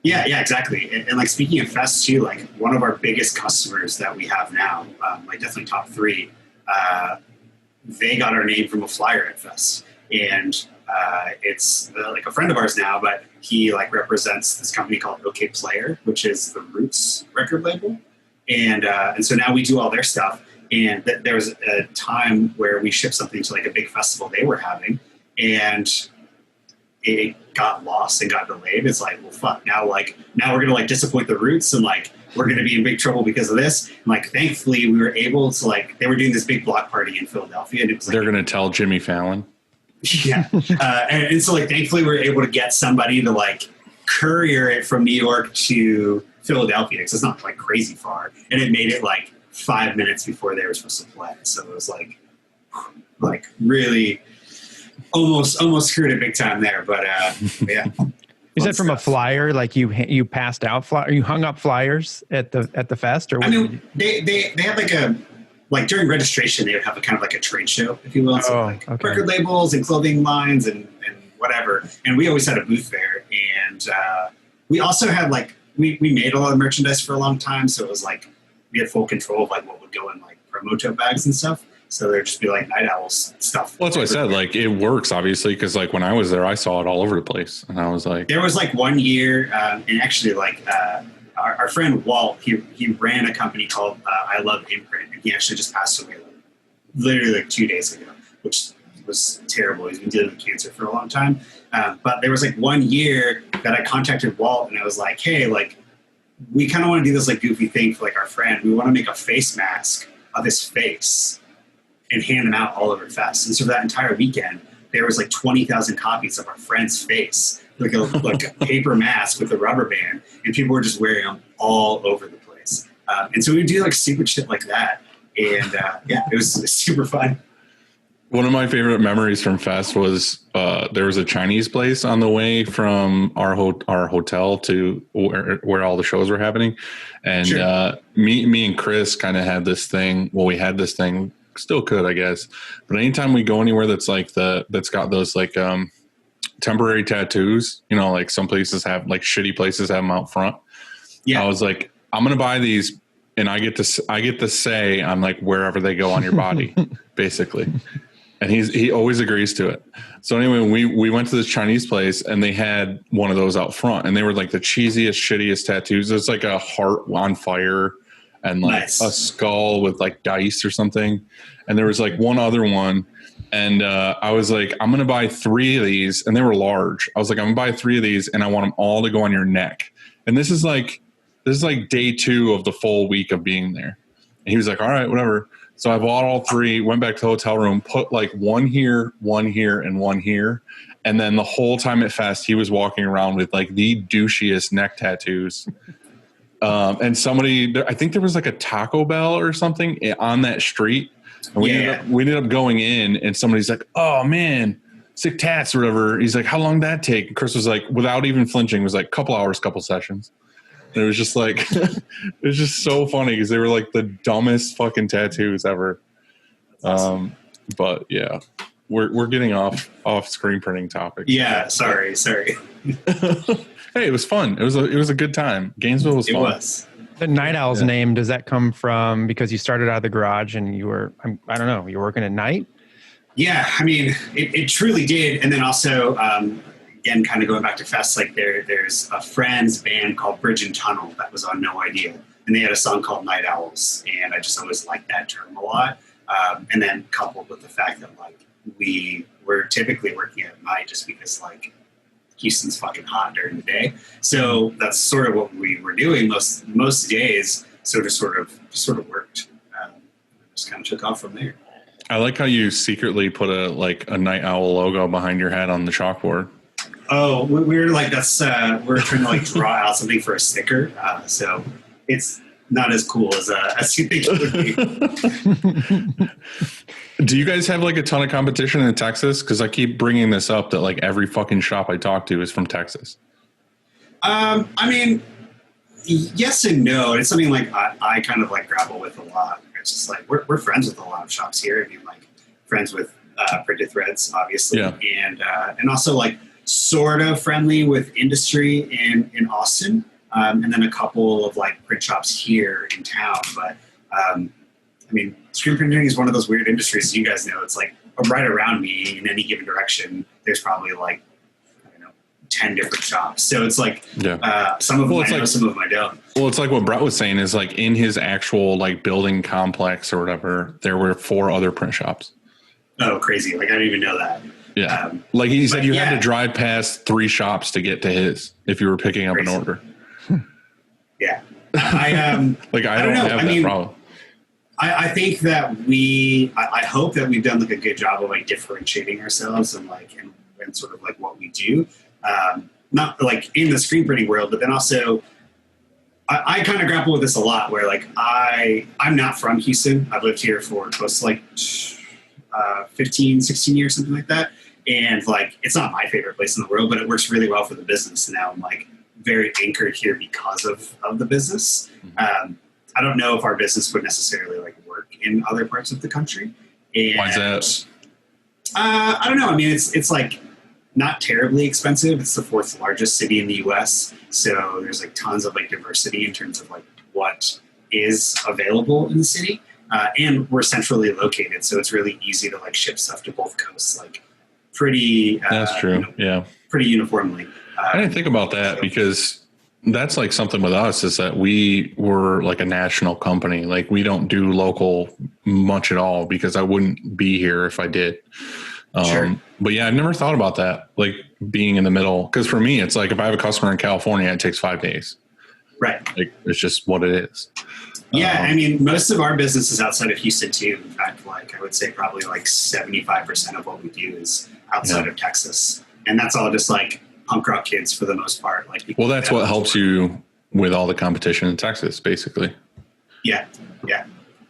Yeah, exactly. And like speaking of fests too, like one of our biggest customers that we have now, like definitely top 3, they got our name from a flyer at Fest. And it's like a friend of ours now, but he like represents this company called OK Player, which is the Roots record label. And so now we do all their stuff. And there was a time where we shipped something to like a big festival they were having, and it got lost and got delayed. It's like, well, fuck. Now we're gonna like disappoint the Roots, and like we're gonna be in big trouble because of this. And like, thankfully, we were able to like they were doing this big block party in Philadelphia, and it was like, they're gonna tell Jimmy Fallon. Yeah, and so like thankfully we were able to get somebody to like courier it from New York to Philadelphia because it's not like crazy far, and it made it like 5 minutes before they were supposed to play. So it was like really. Almost screwed it big time there, but yeah. Is that from a flyer? Like you passed out you hung up flyers at the fest, or what? I mean, they have like during registration they would have a kind of like a trade show, if you will. So like record labels and clothing lines and whatever. And we always had a booth there, and we also had like we made a lot of merchandise for a long time, so it was like we had full control of like what would go in like promo tote bags and stuff. So there'd just be like Night Owl stuff. Well, that's what I said. Like it works, obviously, because like when I was there, I saw it all over the place, and I was like, there was like one year, and actually like our friend Walt, he ran a company called I Love Imprint, and he actually just passed away literally like 2 days ago, which was terrible. He's been dealing with cancer for a long time. But there was like one year that I contacted Walt, and I was like, hey, like we kind of want to do this like goofy thing for like our friend. We want to make a face mask of his face and hand them out all over Fest. And so that entire weekend, there was like 20,000 copies of our friend's face, like a paper mask with a rubber band, and people were just wearing them all over the place. And so we do like stupid shit like that. And it was super fun. One of my favorite memories from Fest was there was a Chinese place on the way from our hotel to where all the shows were happening. And me and Chris kind of had this thing. Well, we had this thing still could, I guess. But anytime we go anywhere that's like that's got those like temporary tattoos, you know, like some places have, like shitty places have them out front. Yeah. I was like, I'm going to buy these, and I get to say I'm like wherever they go on your body, basically. And he always agrees to it. So anyway, we went to this Chinese place, and they had one of those out front, and they were like the cheesiest, shittiest tattoos. It's like a heart on fire and like a skull with like dice or something. And there was like one other one. And I was like, I'm going to buy 3 of these. And they were large. I was like, I'm going to buy 3 of these, and I want them all to go on your neck. And this is like day 2 of the full week of being there. And he was like, all right, whatever. So I bought all 3, went back to the hotel room, put like one here, and one here. And then the whole time at Fest, he was walking around with like the douchiest neck tattoos. And somebody, I think there was like a Taco Bell or something on that street. And we ended up going in, and somebody's like, oh man, sick tats or whatever. He's like, how long did that take? And Chris was like, without even flinching, was like couple hours, couple sessions. And it was just like, it was just so funny because they were like the dumbest fucking tattoos ever. But yeah, we're getting off screen printing topics. Yeah. Sorry. Hey, it was fun. It was a good time. Gainesville was fun. It was. The Night Owl's name, does that come from because you started out of the garage and you were, I don't know, you were working at night? Yeah, I mean, it truly did. And then also, again, kind of going back to Fest, like there's a Friends band called Bridge and Tunnel that was on No Idea. And they had a song called Night Owls. And I just always liked that term a lot. And then coupled with the fact that like we were typically working at night just because like Houston's fucking hot during the day. So that's sort of what we were doing most days. So just sort of worked. Just kind of took off from there. I like how you secretly put a Night Owl logo behind your head on the chalkboard. Oh, we're like, we're trying to like draw out something for a sticker. So it's not as cool as you think it would be. Do you guys have like a ton of competition in Texas? Because I keep bringing this up that like every fucking shop I talk to is from Texas. I mean, yes and no. It's something like I kind of like grapple with a lot. It's just like we're friends with a lot of shops here. I mean, like friends with Printed Threads, obviously, and also like sort of friendly with industry in Austin, and then a couple of like print shops here in town. But I mean, screen printing is one of those weird industries. You guys know, it's like right around me in any given direction. There's probably like 10 different shops. So it's like some of them I know, some of them I don't. Well, it's like what Brett was saying is like in his actual like building complex or whatever, there were 4 other print shops. Oh, crazy. Like I didn't even know that. Yeah. Like he said, you had to drive past 3 shops to get to his if you were picking up an order. Yeah. I don't have that problem. I think that I hope that we've done like a good job of like differentiating ourselves and like, and sort of like what we do. Not like in the screen printing world, but then also I kind of grapple with this a lot where like I'm not from Houston. I've lived here for close to like 15, 16 years, something like that. And like, it's not my favorite place in the world, but it works really well for the business. And now I'm like very anchored here because of the business. I don't know if our business would necessarily like work in other parts of the country. And why is that? I don't know. I mean, it's like not terribly expensive. It's the 4th largest city in the U.S. So there's like tons of like diversity in terms of like what is available in the city. And we're centrally located. So it's really easy to like ship stuff to both coasts, like pretty, that's true. Pretty uniformly. I didn't think about that because that's like something with us is that we were like a national company. Like we don't do local much at all because I wouldn't be here if I did. Sure. But yeah, I've never thought about that. Like being in the middle. Cause for me, it's like, if I have a customer in California, it takes 5 days. Right. Like it's just what it is. Yeah. I mean, most of our business is outside of Houston too. In fact, like I would say probably like 75% of what we do is outside of Texas. And that's all just like punk rock kids for the most part. Like, well, that's what helps you with all the competition in Texas, basically. Yeah.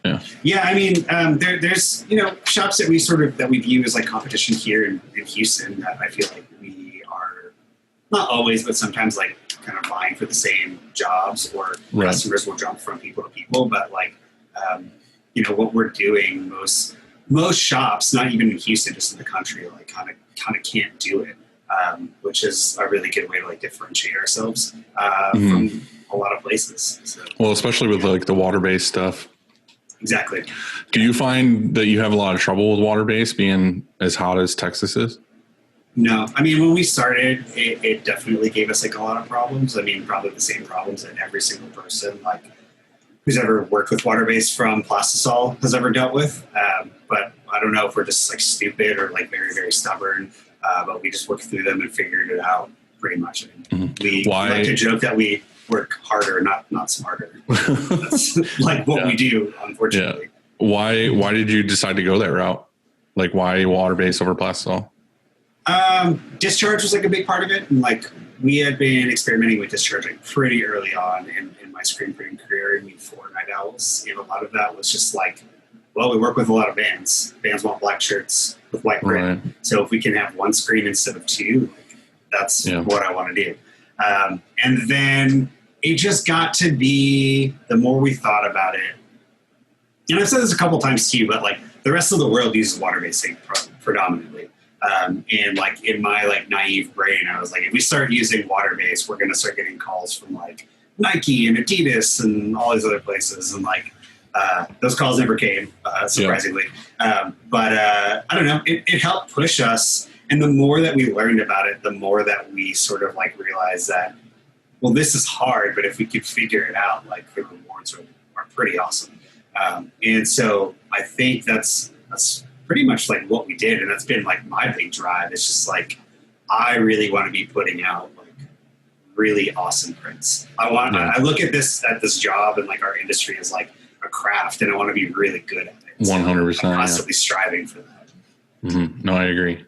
I mean, there's shops that we view as like competition here in Houston that I feel like we are not always, but sometimes like kind of vying for the same jobs or customers will jump from people to people. But like, what we're doing, most shops, not even in Houston, just in the country, like kind of can't do it, which is a really good way to like differentiate ourselves from a lot of places. So, well, especially with like the water-based stuff. Exactly. Do you find that you have a lot of trouble with water-based being as hot as Texas is? No, I mean, when we started, it definitely gave us like a lot of problems. I mean, probably the same problems that every single person like who's ever worked with water-based from plastisol has ever dealt with. But I don't know if we're just like stupid or like very, very stubborn, but we just worked through them and figured it out pretty much. I mean, we like to joke that we work harder, not smarter. That's like what we do, unfortunately. Yeah. Why did you decide to go that route? Like, why water-based over plastisol? Discharge was like a big part of it. And like we had been experimenting with discharge like pretty early on in my screen printing career before Night Owls. And a lot of that was just like, well, we work with a lot of bands. Bands want black shirts with white print. Right. So if we can have one screen instead of two, like, that's what I want to do. And then it just got to be, the more we thought about it, and I've said this a couple times to you, but like the rest of the world uses water-based ink predominantly. And like in my like naive brain, I was like, if we start using water-based, we're going to start getting calls from like Nike and Adidas and all these other places. And like, those calls never came, surprisingly. But I don't know, it helped push us. And the more that we learned about it, the more that we sort of like realized that, well, this is hard, but if we could figure it out, like the rewards are pretty awesome. And so I think that's pretty much like what we did. And that's been like my big drive. It's just like, I really want to be putting out like really awesome prints. I look at this job and like our industry as like a craft, and I want to be really good at it. 100%. So I'm constantly striving for that. Mm-hmm. No, I agree.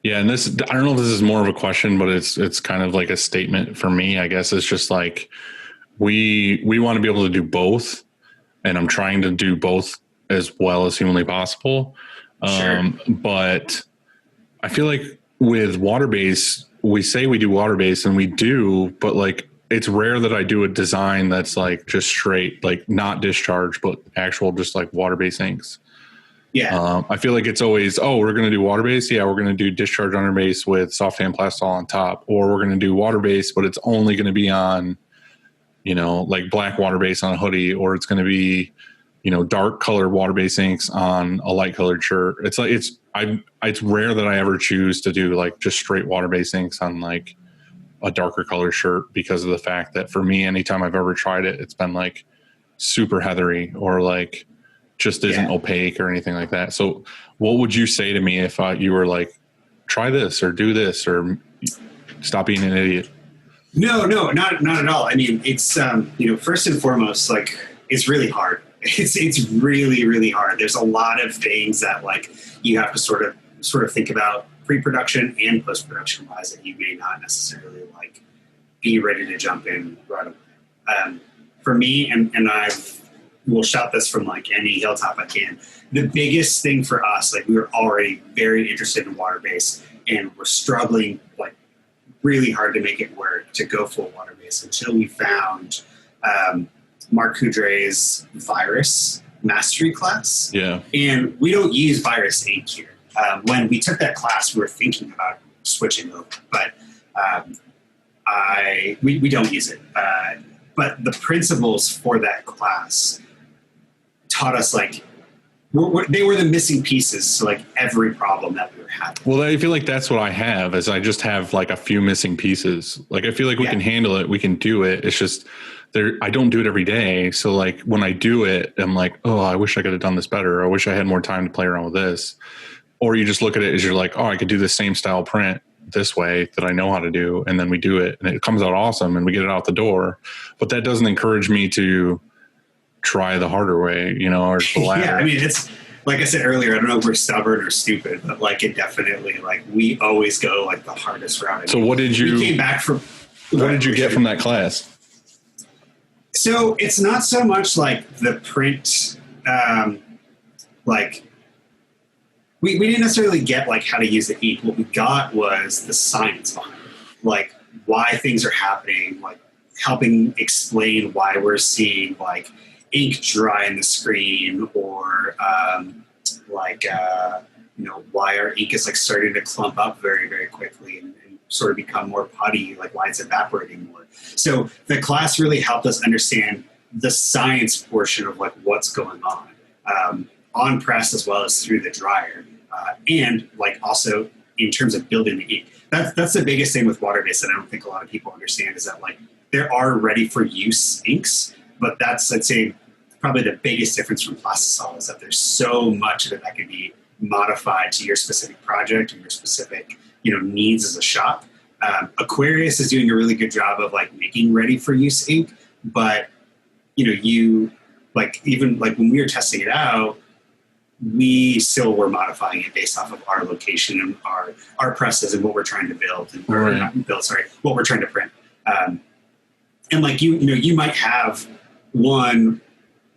Yeah. And this, I don't know if this is more of a question, but it's kind of like a statement for me, I guess. It's just like, we want to be able to do both, and I'm trying to do both as well as humanly possible. Sure. But I feel like with water-based, we say we do water-based, and we do, but like, it's rare that I do a design that's like just straight, like not discharge, but actual, just like water-based inks. Yeah. I feel like it's always, we're going to do water-based. Yeah. We're going to do discharge underbase with soft hand plastisol on top, or we're going to do water-based, but it's only going to be on, like black water-based on a hoodie, or it's going to be, dark colored water-based inks on a light colored shirt. It's like, it's rare that I ever choose to do like just straight water-based inks on like a darker colored shirt, because of the fact that for me, anytime I've ever tried it, it's been like super heathery or like just isn't opaque or anything like that. So what would you say to me if you were like, try this or do this or stop being an idiot? No, not at all. I mean, it's, first and foremost, like it's really hard. It's really, really hard. There's a lot of things that like you have to sort of think about pre-production and post-production wise that you may not necessarily like be ready to jump in right away. For me, and we'll shout this from like any hilltop I can, the biggest thing for us, like we were already very interested in water-based, and we're struggling like really hard to make it work to go full water-based until we found Mark Coudre's Virus Mastery class. Yeah. And we don't use Virus ink here. When we took that class, we were thinking about switching over, but we don't use it. But the principles for that class taught us like they were the missing pieces to like every problem that we were having. Well, I feel like that's what I have, is I just have like a few missing pieces. Like I feel like we can handle it, we can do it. It's just I don't do it every day. So like when I do it, I'm like, oh, I wish I could have done this better. I wish I had more time to play around with this. Or you just look at it as you're like, oh, I could do the same style print this way that I know how to do. And then we do it and it comes out awesome and we get it out the door. But that doesn't encourage me to try the harder way, or the latter. Yeah, I mean, it's like I said earlier, I don't know if we're stubborn or stupid, but like it definitely, like we always go like the hardest route. So what did you, we came back from, what did you get from that class? So it's not so much like the print, like we didn't necessarily get like how to use the ink. What we got was the science behind it, like why things are happening, like helping explain why we're seeing like ink dry in the screen, or why our ink is like starting to clump up very, very quickly and sort of become more putty, like why it's evaporating more. So the class really helped us understand the science portion of like what's going on press as well as through the dryer, and like also in terms of building the ink. That's the biggest thing with water-based that I don't think a lot of people understand, is that like there are ready for use inks, but that's, I'd say, probably the biggest difference from plastisol, is that there's so much of it that can be modified to your specific project and your specific, needs as a shop. Aquarius is doing a really good job of like making ready for use ink, but you like, even like when we were testing it out, we still were modifying it based off of our location and our presses and what we're trying to build and what we're trying to print. And like, you might have one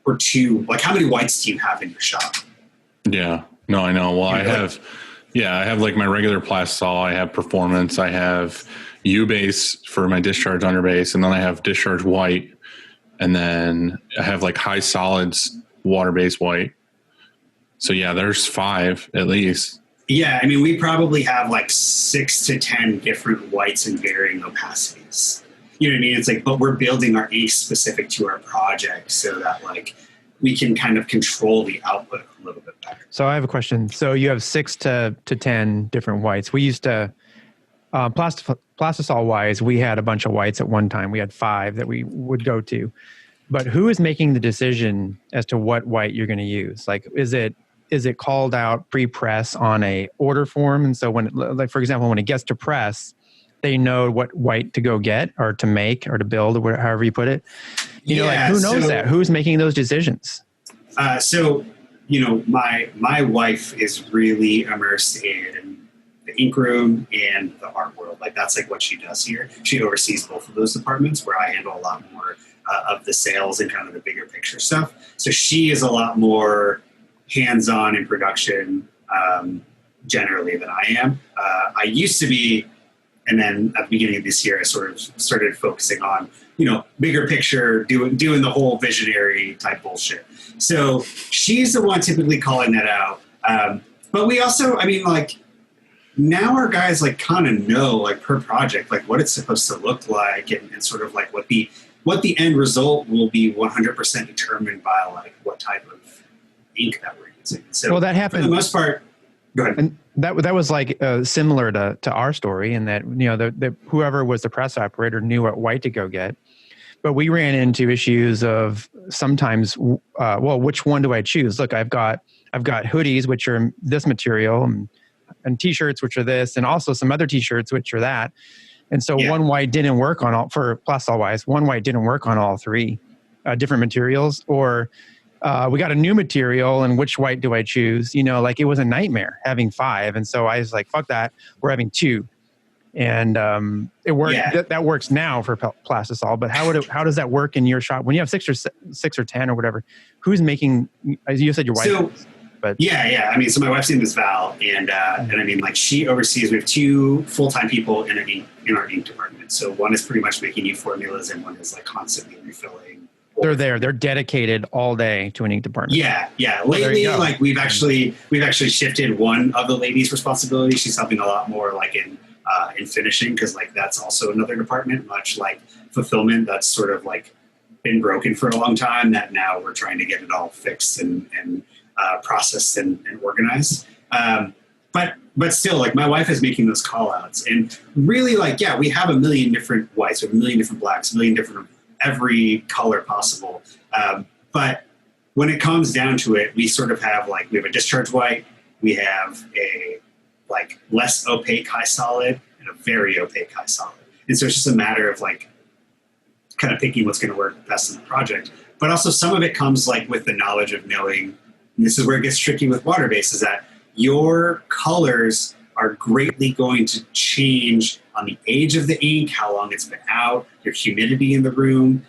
or two, like how many whites do you have in your shop? Yeah, no, I know. Well, I have like my regular plastisol, I have performance, I have U-base for my discharge underbase, and then I have discharge white. And then I have like high solids water-based white. So yeah, there's 5 at least. Yeah, I mean, we probably have like 6 to 10 different whites in varying opacities. You know what I mean? It's like, but we're building our ink specific to our project so that like we can kind of control the output a little bit better. So I have a question. So you have 6 to 10 different whites. We used to, plastisol wise, we had a bunch of whites at one time. We had 5 that we would go to. But who is making the decision as to what white you're going to use? Like, is it called out pre-press on a order form? And so when, like, for example, when it gets to press, they know what white to go get or to make or to build, or however you put it. Who knows that? Who's making those decisions? So my wife is really immersed in the ink room and the art world. Like that's like what she does here. She oversees both of those departments, where I handle a lot more of the sales and kind of the bigger picture stuff. So she is a lot more hands-on in production generally than I am. I used to be, and then at the beginning of this year, I sort of started focusing on, bigger picture, doing the whole visionary type bullshit. So she's the one typically calling that out. But we also, now our guys like kind of know like per project, like what it's supposed to look like and sort of like what the end result will be 100% determined by like what type of ink that we're using. So well, that happened for the most part. Go ahead. And that was like similar to our story, in that the whoever was the press operator knew what white to go get, but we ran into issues of sometimes which one do I choose? Look, I've got hoodies which are this material, and t-shirts which are this, and also some other t-shirts which are that, and so one white didn't work on all, for plastisol wise, one white didn't work on all 3 different materials, or we got a new material, and which white do I choose? Like it was a nightmare having 5. And so I was like, fuck that. We're having 2. And it worked. Yeah. That works now for plastisol, but how does that work in your shop? When you have 6 or 10 or whatever, who's making, as you said, your wife? So, but yeah. So my wife's name is Val, and she oversees, we have 2 full-time people in our ink department. So one is pretty much making new formulas, and one is like constantly refilling. They're Dedicated all day to an ink department. Yeah. Lately, like we've actually shifted one of the ladies' responsibilities. She's helping a lot more like in finishing, because like that's also another department, much like fulfillment, that's sort of like been broken for a long time, that now we're trying to get it all fixed and processed and organized. But still, like my wife is making those call outs, and really we have a million different whites, we have a million different blacks, a million different every color possible. But when it comes down to it, we sort of have we have a discharge white, we have a like less opaque high solid, and a very opaque high solid. And so it's just a matter of like kind of picking what's going to work best in the project. But also some of it comes like with the knowledge of knowing, and this is where it gets tricky with water-based, is that your colors are greatly going to change on the age of the ink, how long it's been out, your humidity in the room,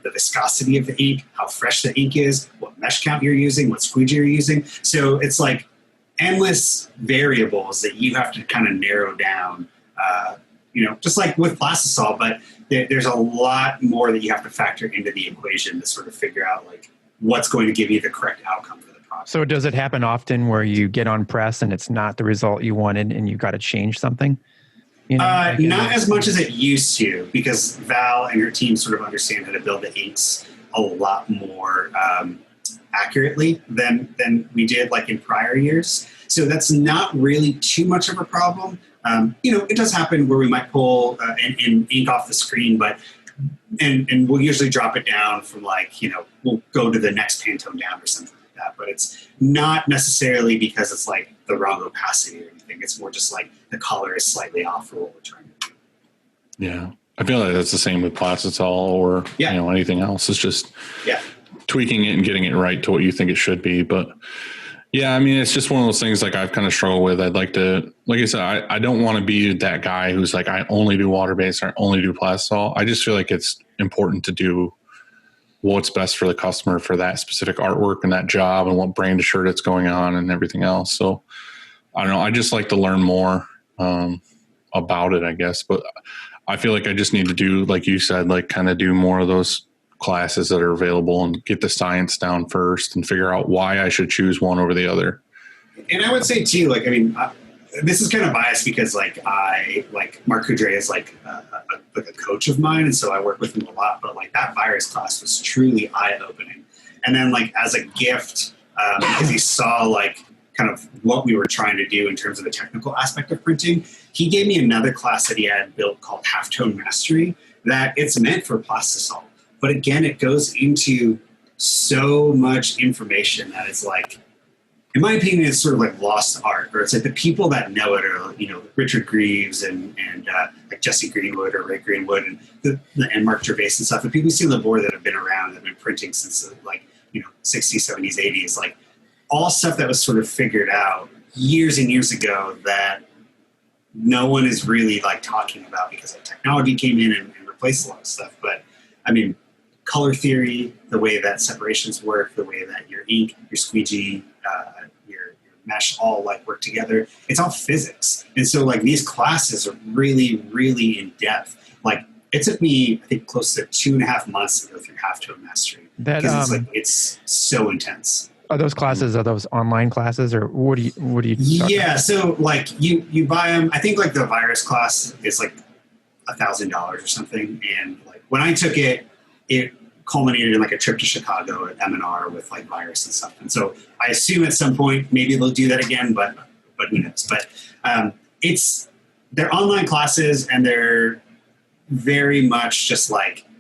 the viscosity of the ink, how fresh the ink is, what mesh count you're using, what squeegee you're using. So it's like endless variables that you have to kind of narrow down, just like with plastisol, but there's a lot more that you have to factor into the equation to sort of figure out like what's going to give you the correct outcome for the product. So does it happen often where you get on press and it's not the result you wanted and you got to change something? You know, not as much as it used to, because Val and her team sort of understand how to build the inks a lot more accurately than we did like in prior years. So that's not really too much of a problem. It does happen where we might pull an ink off the screen, but and we'll usually drop it down from we'll go to the next Pantone down or something like that. But it's not necessarily because it's like the wrong opacity or anything. It's more just like the color is slightly off for what we're trying to do. Yeah. I feel like that's the same with plastisol or anything else. It's just tweaking it and getting it right to what you think it should be. But yeah, I mean, it's just one of those things like I've kind of struggled with. I'd like to, like I said, I don't want to be that guy who's like, I only do water-based or I only do plastisol. I just feel like it's important to do what's best for the customer for that specific artwork and that job and what brand of shirt it's going on and everything else. So I don't know. I just like to learn more about it, I guess. But I feel like I just need to do, like you said, like kind of do more of those classes that are available and get the science down first and figure out why I should choose one over the other. And I would say too, this is kind of biased because Mark Coudray is a coach of mine. And so I work with him a lot, but that virus class was truly eye opening. And then as a gift, because he saw kind of what we were trying to do in terms of the technical aspect of printing, he gave me another class that he had built called Halftone Mastery that it's meant for plastisol. But again, it goes into so much information that it's in my opinion, it's sort of lost art, or it's the people that know it are, Richard Greaves and Jesse Greenwood or Ray Greenwood and Mark Gervais and stuff. The people you see on the board that have been around, that have been printing since 60s, 70s, 80s, all stuff that was sort of figured out years and years ago that no one is really talking about because technology came in and replaced a lot of stuff. But I mean, color theory, the way that separations work, the way that your ink, your squeegee, your mesh all work together, it's all physics. And so these classes are really, really in depth. It took me, I think, close to 2.5 months to go through Halftone Mastery because it's so intense. Are those classes, are those online classes, or what do you Yeah, so you buy them. I think the virus class is $1,000 or something. And when I took it, it culminated in a trip to Chicago at M&R with virus and stuff. And so I assume at some point maybe they'll do that again, but who knows? But they're online classes and they're very much just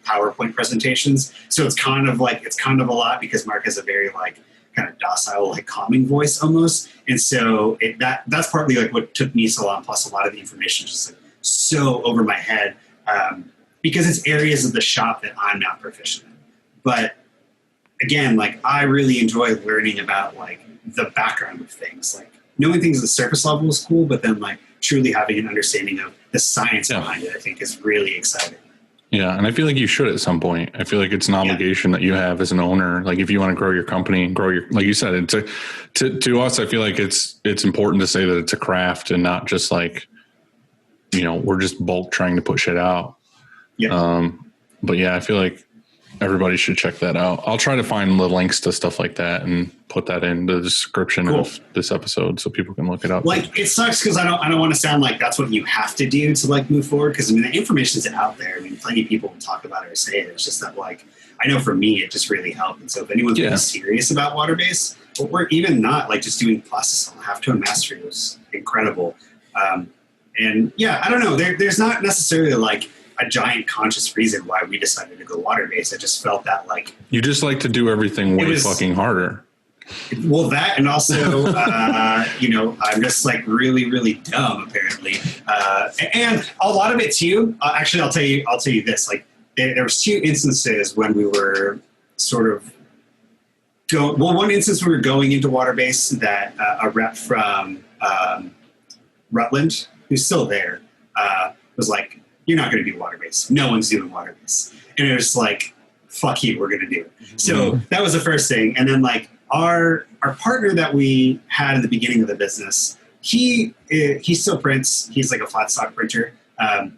PowerPoint presentations. So it's kind of a lot because Mark has a very kind of docile, calming voice almost. And so that's partly what took me so long. Plus a lot of the information just so over my head because it's areas of the shop that I'm not proficient in. But again, I really enjoy learning about the background of things. Knowing things at the surface level is cool, but then truly having an understanding of the science behind it, I think is really exciting. Yeah, and I feel like you should at some point. I feel like it's an obligation that you have as an owner. If you want to grow your company and grow your, like you said, it's to us, I feel like it's important to say that it's a craft and not just we're just bulk trying to put shit out. Yeah. But yeah, I feel like everybody should check that out. I'll try to find the links to stuff like that and put that in the description of this episode so people can look it up. It sucks because I don't want to sound like that's what you have to do to move forward. Because the information's out there. Plenty of people will talk about it or say it. It's just that I know for me it just really helped. And so if anyone's really serious about water-based, or even not, just doing plastisol, Halftone Mastery was incredible. And yeah, I don't know. There's not necessarily a giant conscious reason why we decided to go water-based. I just felt that you just like to do everything way fucking harder. Well, that, and also, I'm just really, really dumb apparently. And a lot of it too, actually, I'll tell you this, there was 2 instances when we were sort of one instance we were going into water-based that a rep from Rutland, who's still there, was you're not going to do water-based. No one's doing water-based. And it was fuck you, we're going to do it. So that was the first thing. And then our partner that we had in the beginning of the business, he still prints. He's a flat stock printer. And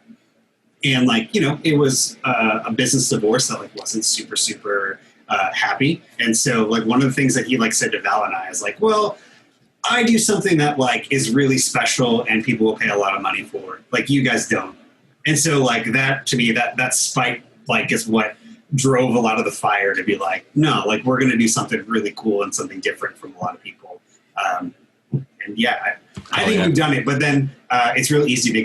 it was a business divorce that wasn't super happy. And so like one of the things that he like said to Val and I is like, well, I do something that like is really special and people will pay a lot of money for, like you guys don't. And so like that to me, that spike like is what drove a lot of the fire to be like, no, like we're going to do something really cool and something different from a lot of people. And yeah, I think we've done it, but then it's real easy to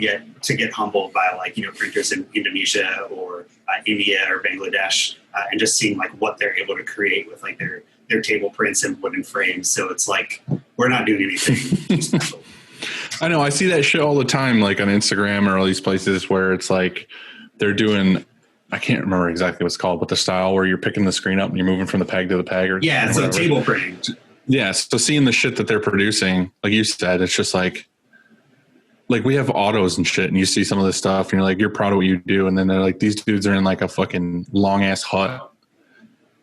get humbled by like, you know, printers in Indonesia or India or Bangladesh and just seeing like what they're able to create with like their table prints and wooden frames. So it's like, we're not doing anything special. I know. I see that shit all the time, like on Instagram or all these places where it's like they're doing, I can't remember exactly what it's called, but the style where you're picking the screen up and you're moving from the peg to the peg. Yeah, it's a table printing. Yeah, so seeing the shit that they're producing, like you said, it's just like we have autos and shit, and you see some of this stuff, and you're like, you're proud of what you do, and then they're like, these dudes are in like a fucking long ass hut,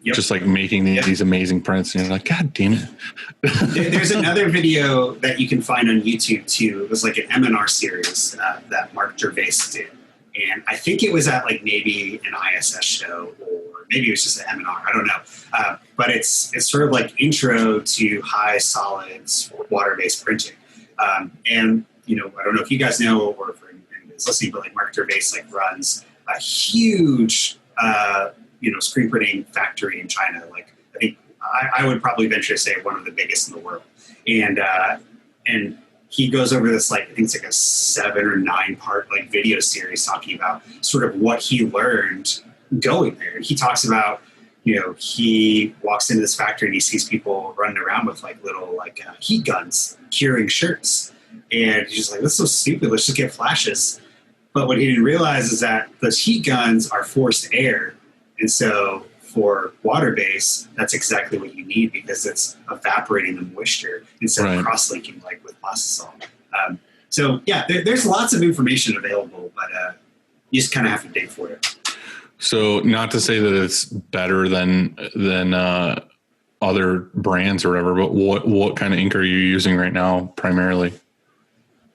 just like making these amazing prints, and you're like, God damn it. There's another video that you can find on YouTube too. It was like an M&R series that Mark Gervais did, and I think it was at like maybe an ISS show or maybe it was just an M&R. I don't know. But it's sort of like intro to high solids water-based printing. And, you know, I don't know if you guys know or if anybody's listening, but like Mark Gervais like runs a huge, you know, screen printing factory in China. Like I think I would probably venture to say one of the biggest in the world. And he goes over this, like, I think it's like a 7 or 9 part like video series talking about sort of what he learned going there. And he talks about, you know, he walks into this factory and he sees people running around with like little like heat guns curing shirts. And he's just like, that's so stupid. Let's just get flashes. But what he didn't realize is that those heat guns are forced air. And so for water-based, that's exactly what you need because it's evaporating the moisture instead of cross-linking like with plastisol. So yeah, there's lots of information available, but you just kind of have to dig for it. So not to say that it's better than other brands or whatever, but what kind of ink are you using right now primarily?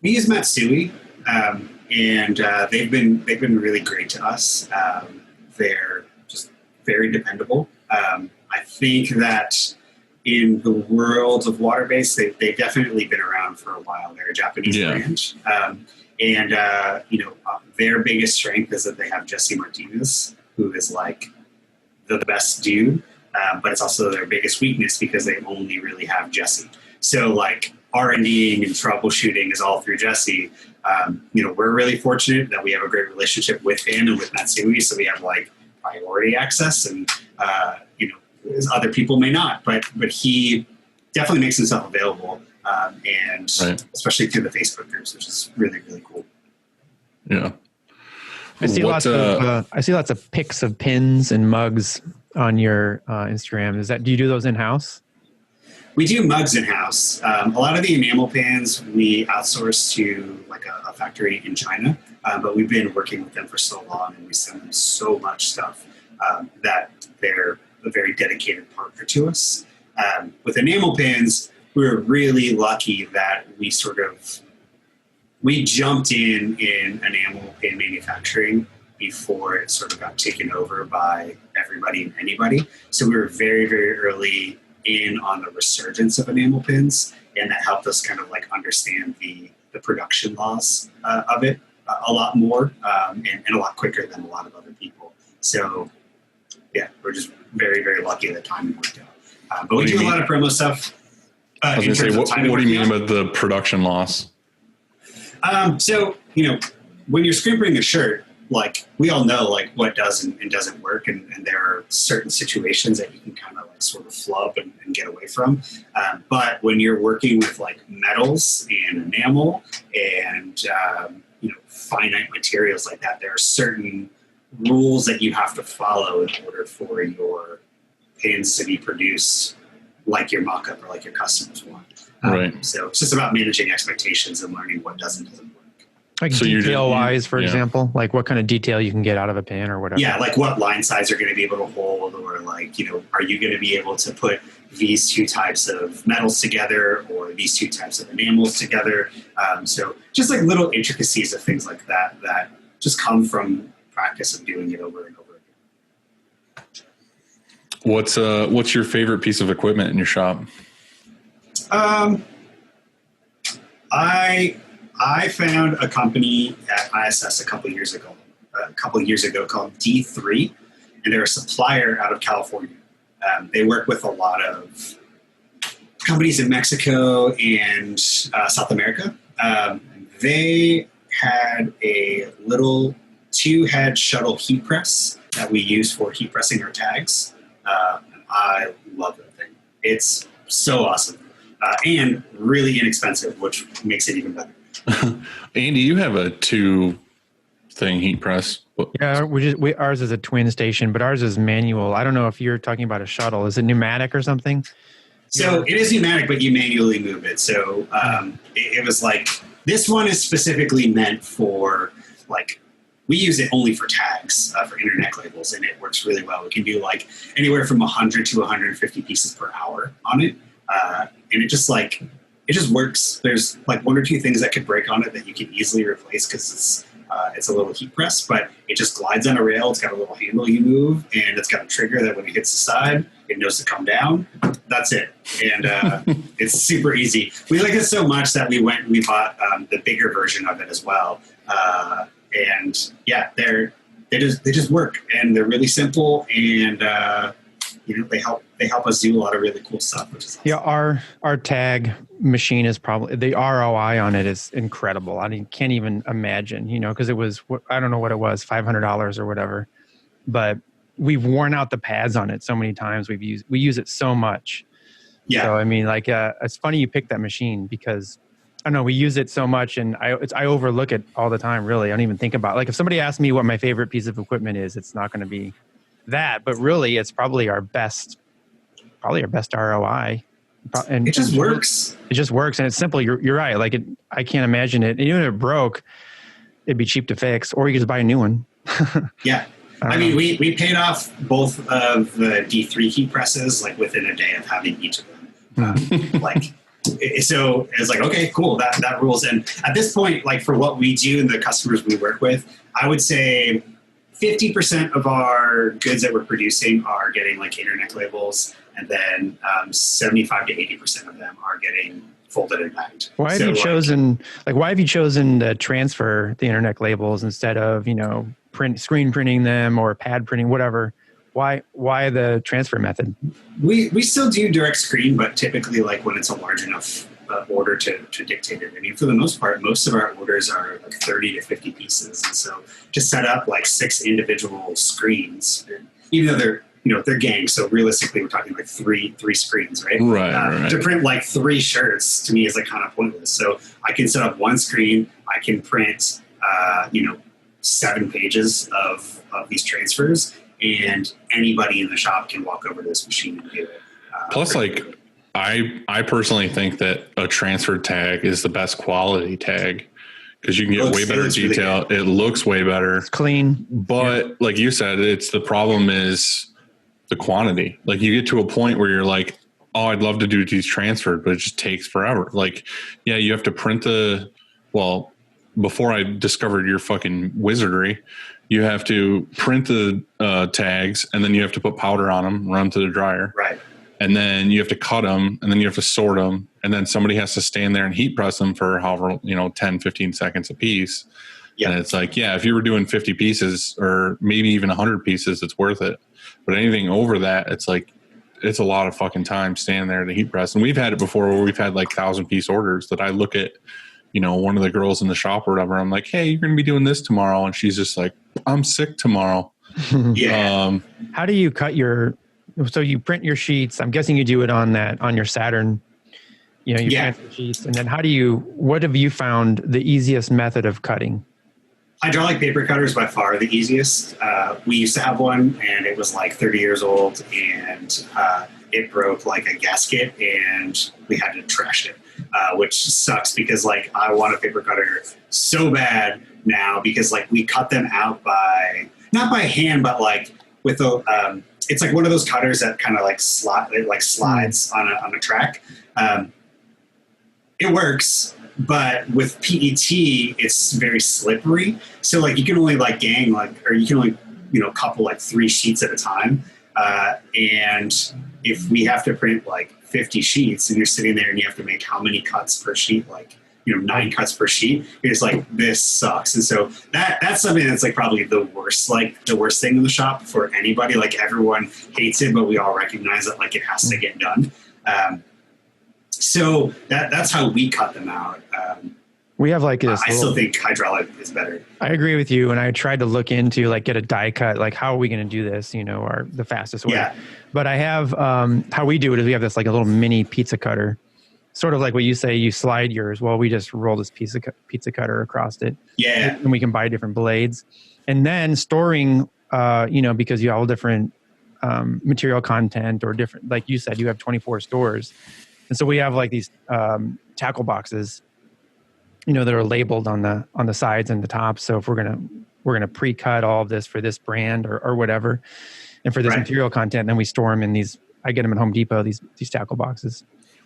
We use Matsui, and they've been really great to us. They're just very dependable. I think that in the world of water-based, they've definitely been around for a while. They're a Japanese brand. You know, their biggest strength is that they have Jesse Martinez, who is like the best dude, but it's also their biggest weakness because they only really have Jesse. So like R&Ding and troubleshooting is all through Jesse. You know, we're really fortunate that we have a great relationship with him and with Matsui, so we have like priority access, and you know, other people may not, but he definitely makes himself available, and especially through the Facebook groups, which is really, really cool. Yeah. I see lots of pics of pins and mugs on your Instagram. Do you do those in house? We do mugs in house. A lot of the enamel pins we outsource to like a factory in China, but we've been working with them for so long, and we send them so much stuff that they're a very dedicated partner to us. With enamel pins, we were really lucky that we jumped in enamel pin manufacturing before it sort of got taken over by everybody and anybody. So we were very, very early in on the resurgence of enamel pins, and that helped us kind of like understand the production laws of it a lot more and a lot quicker than a lot of other people. So yeah, we're just very, very lucky that timing worked out. But we do a lot of promo stuff. I was going to say, what do you mean by the production loss? So, you know, when you're screen printing a shirt, like we all know like what does and doesn't work. And there are certain situations that you can kind of like sort of flub and get away from. But when you're working with like metals and enamel and, you know, finite materials like that, there are certain rules that you have to follow in order for your pins to be produced like your mock-up or like your customers want. So it's just about managing expectations and learning what doesn't work. Like so detail-wise, for example, like what kind of detail you can get out of a pin or whatever. Yeah, like what line size are going to be able to hold, or like, you know, are you going to be able to put these two types of metals together or these two types of enamels together? So just like little intricacies of things like that just come from practice of doing it over and over again. What's your favorite piece of equipment in your shop? I found a company at ISS a couple years ago called D3, and they're a supplier out of California. They work with a lot of companies in Mexico and South America. They had a little 2-head shuttle heat press that we use for heat pressing our tags. I love that thing. It's so awesome and really inexpensive, which makes it even better. Andy, you have a 2-thing heat press. Yeah, ours is a twin station, but ours is manual. I don't know if you're talking about a shuttle. Is it pneumatic or something? So it is pneumatic, but you manually move it. So it was like, this one is specifically meant for, like, we use it only for tags, for internet labels, and it works really well. We can do like anywhere from 100 to 150 pieces per hour on it. And it just works. There's like 1 or 2 things that could break on it that you can easily replace because it's a little heat press, but it just glides on a rail. It's got a little handle you move, and it's got a trigger that when it hits the side, it knows to come down. That's it. And it's super easy. We like it so much that we bought the bigger version of it as well. And yeah, they just work, and they're really simple, and they help us do a lot of really cool stuff, which is awesome. Yeah, our tag machine is probably, the ROI on it is incredible. I mean, can't even imagine, because it was, I don't know what it was, $500 or whatever, but we've worn out the pads on it so many times. We use it so much. Yeah. So I mean, like, it's funny you picked that machine because I don't know, we use it so much, and I overlook it all the time. Really, I don't even think about it. Like, if somebody asks me what my favorite piece of equipment is, it's not going to be that, but really, it's probably our best ROI. And it just works. It just works, and it's simple. You're right. Like, I can't imagine it. Even if it broke, it'd be cheap to fix, or you could just buy a new one. Yeah. I mean, we paid off both of the D3 heat presses like within a day of having each of them. So it's like, okay, cool. That rules. And at this point, like, for what we do and the customers we work with, I would say 50% of our goods that we're producing are getting like internet labels, and then 75 to 80% of them are getting folded and packed. Why have you chosen to transfer the internet labels instead of, screen printing them or pad printing, whatever? Why the transfer method? We still do direct screen, but typically, like, when it's a large enough order to dictate it. I mean, for the most part, most of our orders are like 30 to 50 pieces. And so to set up like 6 individual screens, even though they're gang, so realistically we're talking like three screens, right? Right. To print like 3 shirts to me is like kind of pointless. So I can set up one screen, I can print 7 pages of these transfers, and anybody in the shop can walk over to this machine and do it. Plus, like, I personally think that a transfer tag is the best quality tag because you can get way better detail. Really, it looks way better. It's clean. But like you said, the problem is the quantity. Like, you get to a point where you're like, oh, I'd love to do these transferred, but it just takes forever. Like, yeah, you have to print before I discovered your fucking wizardry, you have to print the tags, and then you have to put powder on them, run to the dryer. Right. And then you have to cut them, and then you have to sort them, and then somebody has to stand there and heat press them for however, 10, 15 seconds a piece. Yeah. And it's like, yeah, if you were doing 50 pieces or maybe even 100 pieces, it's worth it. But anything over that, it's like, it's a lot of fucking time standing there to heat press. And we've had it before where we've had like 1,000-piece orders that I look at, one of the girls in the shop or whatever. I'm like, hey, you're going to be doing this tomorrow. And she's just like, I'm sick tomorrow. Yeah. How do you cut so you print your sheets? I'm guessing you do it on your Saturn, print the sheets. And then what have you found the easiest method of cutting? Hydraulic paper cutter is by far the easiest. We used to have one, and it was like 30 years old, and it broke like a gasket, and we had to trash it, which sucks because like I want a paper cutter so bad now because like we cut them out not by hand, but like with it's like one of those cutters that kind of like slides on a track. It works. But with PET, it's very slippery. So like you can only like you can only couple like 3 sheets at a time. And if we have to print like 50 sheets and you're sitting there and you have to make how many cuts per sheet, like, 9 cuts per sheet, you're just like, this sucks. And so that's something that's like probably the worst thing in the shop for anybody. Like everyone hates it, but we all recognize that like it has to get done. So that's how we cut them out. We have like this. I still think hydraulic is better. I agree with you. And I tried to look into like get a die cut, like how are we going to do this? Or the fastest way. Yeah. But I have, how we do it is we have this like a little mini pizza cutter, sort of like what you say, you slide yours. Well, we just roll this pizza cutter across it. Yeah. And we can buy different blades and then storing, because you have all different material content or different, like you said, you have 24 stores. And so we have like these tackle boxes, that are labeled on the sides and the tops. So if we're gonna pre-cut all of this for this brand or whatever, and for this material content, then we store them in these. I get them at Home Depot. These tackle boxes.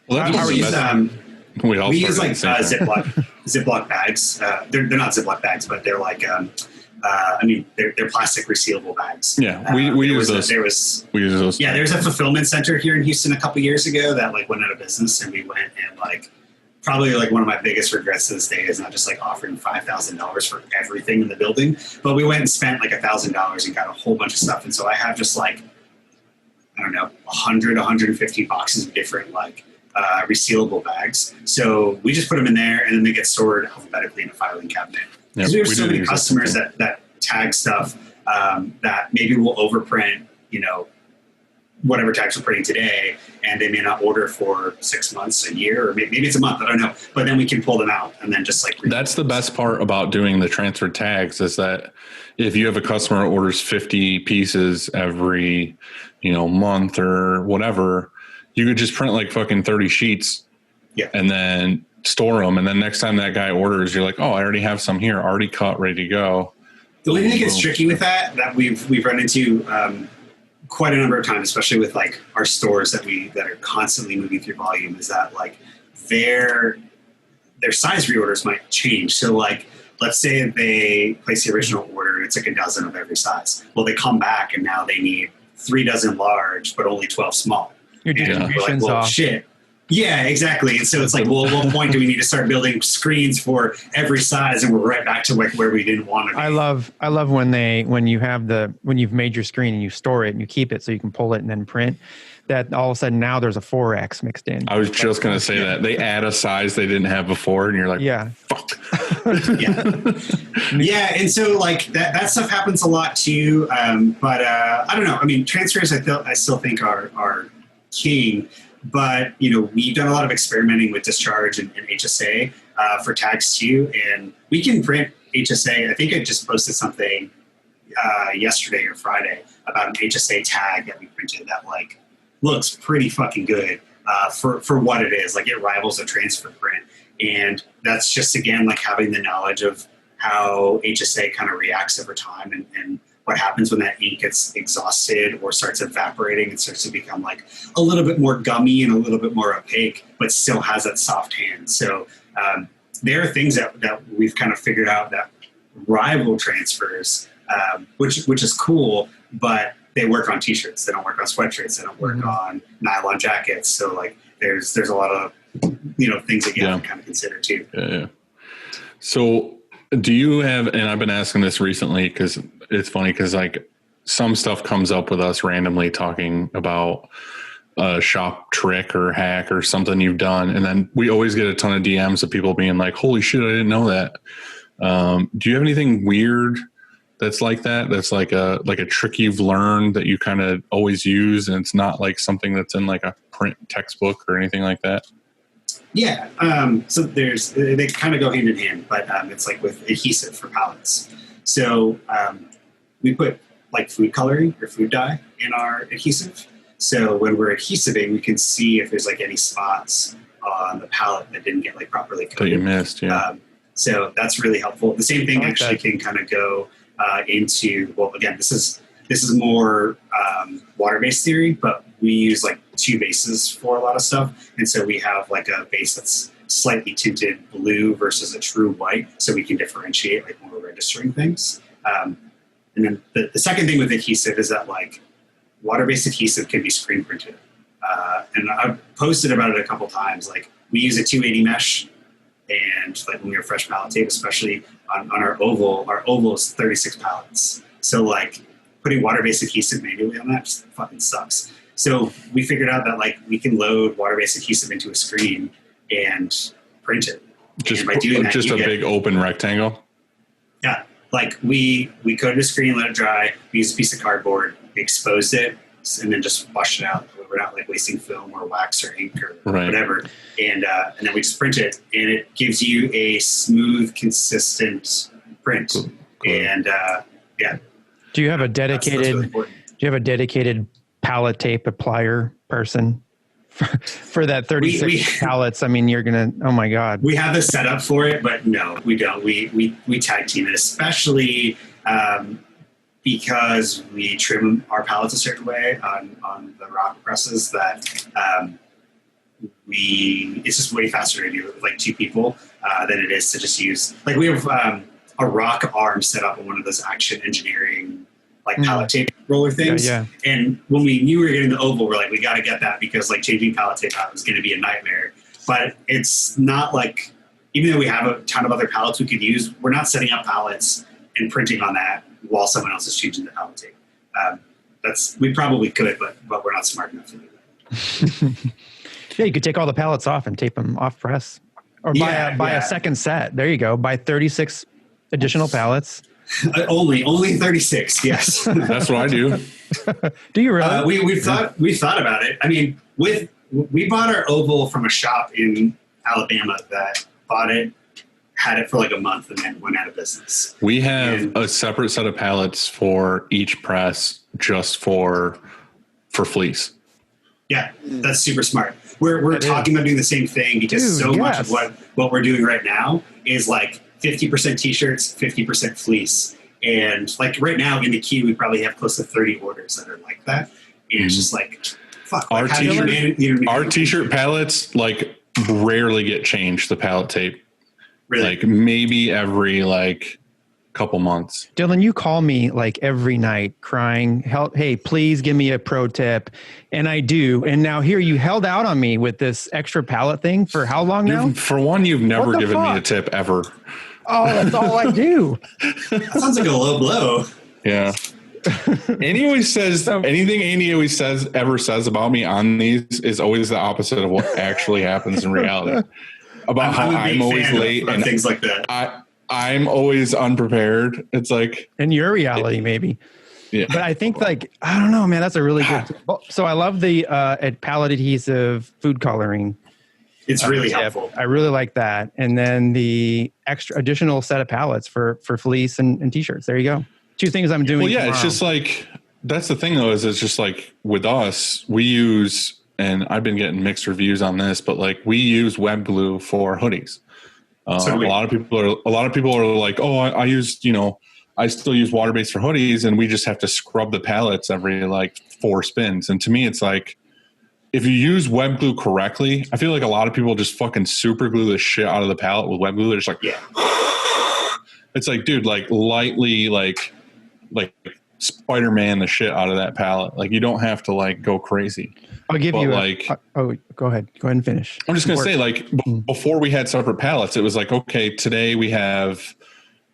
Well, we use like Ziploc Ziploc bags. They're not Ziploc bags, but they're like they're plastic resealable bags. Yeah, we use those. We use those. Yeah, there's a fulfillment center here in Houston a couple years ago that like went out of business, and we went and like. Probably like one of my biggest regrets to this day is not just like offering $5,000 for everything in the building, but we went and spent like $1,000 and got a whole bunch of stuff. And so I have just like, I don't know, 100, 150 boxes of different like resealable bags. So we just put them in there and then they get stored alphabetically in a filing cabinet. Because we have so many customers that tag stuff that maybe we'll overprint, whatever tags we're printing today, and they may not order for 6 months, a year, or maybe it's a month, I don't know. But then we can pull them out and then just like... That's the best part about doing the transfer tags is that if you have a customer who orders 50 pieces every, month or whatever, you could just print like fucking 30 sheets and then store them. And then next time that guy orders, you're like, oh, I already have some here, already cut, ready to go. The only thing that gets tricky with that we've run into... quite a number of times, especially with like our stores that are constantly moving through volume, is that like their size reorders might change. So like, let's say they place the original order and it's like a dozen of every size. Well, they come back and now they need 3 dozen large, but only 12 small. Your distribution's off. Shit. Yeah, exactly. And so it's like, well, at what point do we need to start building screens for every size? And we're right back to like where we didn't want to be. I love when you've made your screen and you store it and you keep it so you can pull it and then print, that all of a sudden now there's a 4X mixed in. I was just going to say that they add a size they didn't have before and you're like, fuck. Yeah. And so like that stuff happens a lot too. But I don't know. I mean, transfers I still think are king. But, we've done a lot of experimenting with discharge and HSA for tags too. And we can print HSA. I think I just posted something yesterday or Friday about an HSA tag that we printed that like looks pretty fucking good for what it is. Like it rivals a transfer print. And that's just, again, like having the knowledge of how HSA kind of reacts over time and what happens when that ink gets exhausted or starts evaporating and starts to become like a little bit more gummy and a little bit more opaque, but still has that soft hand. So there are things that we've kind of figured out that rival transfers, which is cool, but they work on t-shirts. They don't work on sweatshirts. They don't work on nylon jackets. So like there's a lot of, things that you have to kind of consider too. Yeah. So do you have, and I've been asking this recently because it's funny because like some stuff comes up with us randomly talking about a shop trick or hack or something you've done. And then we always get a ton of DMs of people being like, holy shit, I didn't know that. Do you have anything weird that's like that? That's like a trick you've learned that you kind of always use and it's not like something that's in like a print textbook or anything like that? Yeah. So they kind of go hand in hand, but it's like with adhesive for pallets. So we put like food coloring or food dye in our adhesive. So when we're adhesiving, we can see if there's like any spots on the pallet that didn't get like properly coated. That you missed, yeah. So that's really helpful. The same thing actually can kind of go into, well, again, this is more water-based theory, but we use like 2 bases for a lot of stuff. And so we have like a base that's slightly tinted blue versus a true white, so we can differentiate like when we're registering things. And then the second thing with adhesive is that like water-based adhesive can be screen printed. And I've posted about it a couple times. Like we use a 280 mesh, and like when we have fresh pallet tape, especially on our oval is 36 pallets. So like putting water-based adhesive manually on that just fucking sucks. So we figured out that like we can load water-based adhesive into a screen and print it. Just and by doing that, just a big open rectangle. Yeah, like we coated a screen, let it dry. We used a piece of cardboard, we exposed it, and then just washed it out. We're not like wasting film or wax or ink or whatever. And then we just print it, and it gives you a smooth, consistent print. Cool. And yeah. Do you have a dedicated? Really do you have a dedicated pallet tape applier person for that 36 pallets? I mean, you're gonna. Oh my god. We have a setup for it, but no, we don't. We tag team it, especially because we trim our pallets a certain way on the rock presses. That it's just way faster to do it with like two people than it is to just use. Like we have a rock arm set up on one of those Action Engineering like pallet tape roller things. Yeah. And when we knew we were getting the oval, we're like, we got to get that because like changing pallet tape out was going to be a nightmare. But it's not like, even though we have a ton of other pallets we could use, we're not setting up pallets and printing on that while someone else is changing the pallet tape. We probably could, but we're not smart enough to do that. Yeah, you could take all the pallets off and tape them off press, or buy a second set. There you go. Buy 36 additional pallets. Only 36. Yes, that's what I do. Do you really? We've thought about it. I mean, we bought our oval from a shop in Alabama that bought it, had it for like a month, and then went out of business. We have a separate set of pallets for each press, just for Fleece. Yeah, that's super smart. We're talking about doing the same thing because much of what we're doing right now is like 50% t-shirts, 50% fleece. And like right now in the queue, we probably have close to 30 orders that are like that. And it's just like, fuck. Our t-shirt pallets like rarely get changed, the pallet tape. Really? Like maybe every like couple months. Dylan, you call me like every night crying, help, hey, please give me a pro tip. And I do. And now here you held out on me with this extra pallet thing for how long now? For one, you've never given me a tip ever. Oh, that's all I do. That sounds like a low blow. Yeah. Andy always says anything Andy always ever says about me on these is always the opposite of what actually happens in reality. About how I'm always late and things like that. I'm always unprepared. It's like in your reality, maybe. Yeah. But I think like, I don't know, man, that's a really good. So I love the pallet adhesive food coloring. It's really helpful. I really like that. And then the additional set of pallets for fleece and t-shirts. There you go. Two things I'm doing. Well, yeah, tomorrow. It's just like, that's the thing though, is it's just like with us, we use, and I've been getting mixed reviews on this, but like we use web glue for hoodies. A lot of people are like, oh, I still use water-based for hoodies, and we just have to scrub the pallets every like 4 spins. And to me, it's like, if you use web glue correctly, I feel like a lot of people just fucking super glue the shit out of the pallet with web glue. They're just like, it's like, dude, like lightly, like Spider-Man the shit out of that pallet. Like you don't have to like go crazy. I'll give you go ahead and finish. I'm just going to say like before we had separate pallets, it was like, okay, today we have,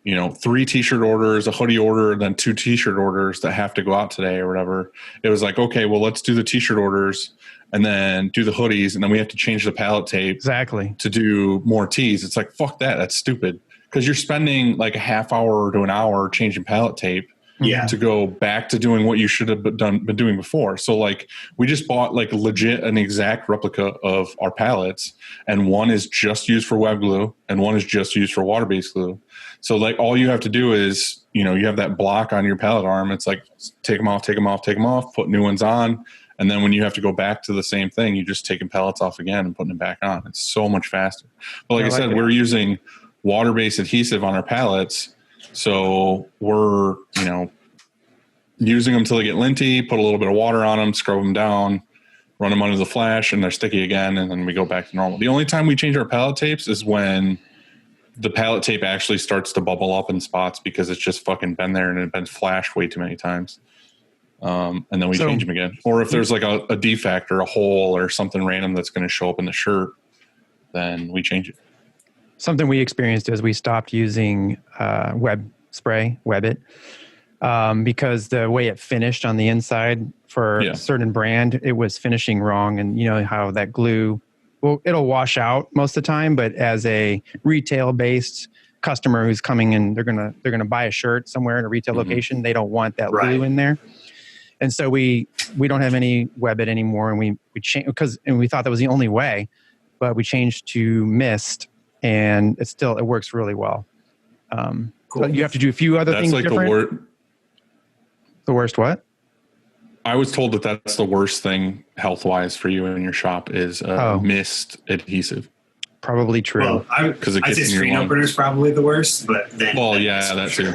3 t-shirt orders, a hoodie order, and then 2 t-shirt orders that have to go out today or whatever. It was like, okay, well, let's do the t-shirt orders and then do the hoodies. And then we have to change the pallet tape to do more tees. It's like, fuck that. That's stupid. Cause you're spending like a half hour to an hour changing pallet tape to go back to doing what you should have been doing before. So like we just bought like legit an exact replica of our pallets, and one is just used for web glue and one is just used for water-based glue. So like all you have to do is, you have that block on your pallet arm. It's like take them off, put new ones on. And then when you have to go back to the same thing, you just taking pellets off again and putting them back on. It's so much faster. But like I said, we're using water-based adhesive on our pallets. So we're, using them till they get linty, put a little bit of water on them, scrub them down, run them under the flash, and they're sticky again. And then we go back to normal. The only time we change our pallet tapes is when the pallet tape actually starts to bubble up in spots because it's just fucking been there and it's been flashed way too many times. And then we change them again. Or if there's like a defect or a hole or something random that's going to show up in the shirt, then we change it. Something we experienced is we stopped using web spray, Webbit, because the way it finished on the inside for a certain brand, it was finishing wrong. And you know how that glue, well, it'll wash out most of the time, but as a retail-based customer who's coming in, they're gonna buy a shirt somewhere in a retail location. They don't want that glue in there. And so we don't have any Webbit anymore, and we changed and we thought that was the only way, but we changed to Mist, and it works really well. Cool. So you have to do a few other things different. The worst what? I was told that's the worst thing health-wise for you in your shop is Mist adhesive. Probably true. Well, I'd say screen opener is probably the worst, but then. Well, yeah, that too.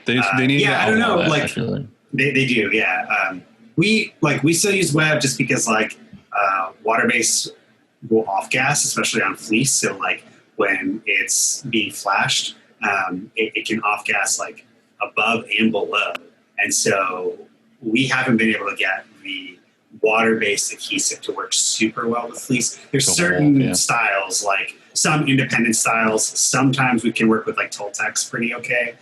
They need. Yeah, I don't know. That, they do. Yeah. We still use web just because water-based will off gas, especially on fleece. So like when it's being flashed, it can off gas like above and below. And so we haven't been able to get the water-based adhesive to work super well with fleece. There's certain styles, like some independent styles. Sometimes we can work with like Toltex pretty okay.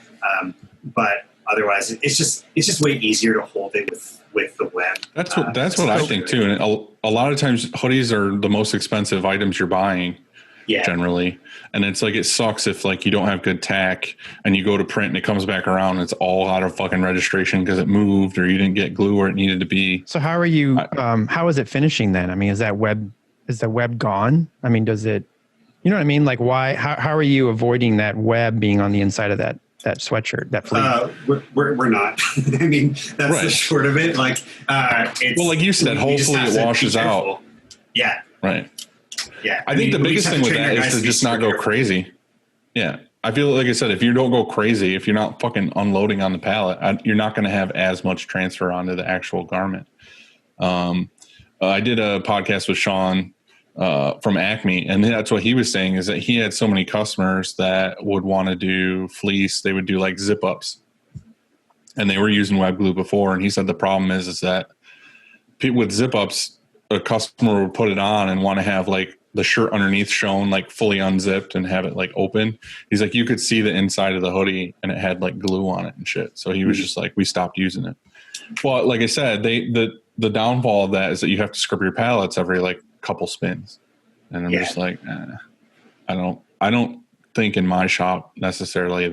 But otherwise it's just way easier to hold it with the web. That's what I think too. And a lot of times hoodies are the most expensive items you're buying. Yeah. Generally. And it's like, it sucks if like you don't have good tack and you go to print and it comes back around and it's all out of fucking registration because it moved or you didn't get glue where it needed to be. So how are you, how is it finishing then? I mean, is the web gone? I mean, does it, you know what I mean? Like how are you avoiding that web being on the inside of that sweatshirt, that fleece? We're not. I mean, that's the short of it. Like, well, like you said, hopefully it washes out. Yeah. Right. Yeah, I think the biggest thing with that is to just not go crazy. Yeah. I feel like I said, if you don't go crazy, if you're not fucking unloading on the pallet, you're not going to have as much transfer onto the actual garment. I did a podcast with Sean from Acme, and that's what he was saying is that he had so many customers that would want to do fleece. They would do like zip ups, and they were using web glue before. And he said the problem is that people with zip ups, a customer would put it on and want to have like the shirt underneath shown like fully unzipped and have it like open. He's like, you could see the inside of the hoodie and it had like glue on it and shit. So he was just like, we stopped using it. Well, like I said, the downfall of that is that you have to scrub your pallets every like couple spins. And I'm just like, I don't think in my shop necessarily I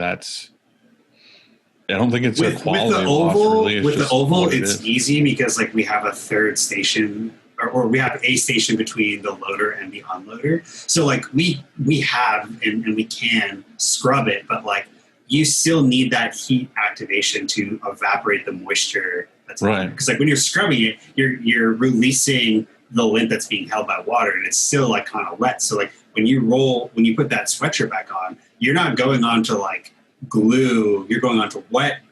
don't think it's a quality with the oval, it's easy because like we have a third station or we have a station between the loader and the unloader. So like we have and we can scrub it, but like you still need that heat activation to evaporate the moisture that's on it. Because like when you're scrubbing it, you're releasing the lint that's being held by water, and it's still like kind of wet. So like when you put that sweatshirt back on, you're not going on to like glue, you're going on to wet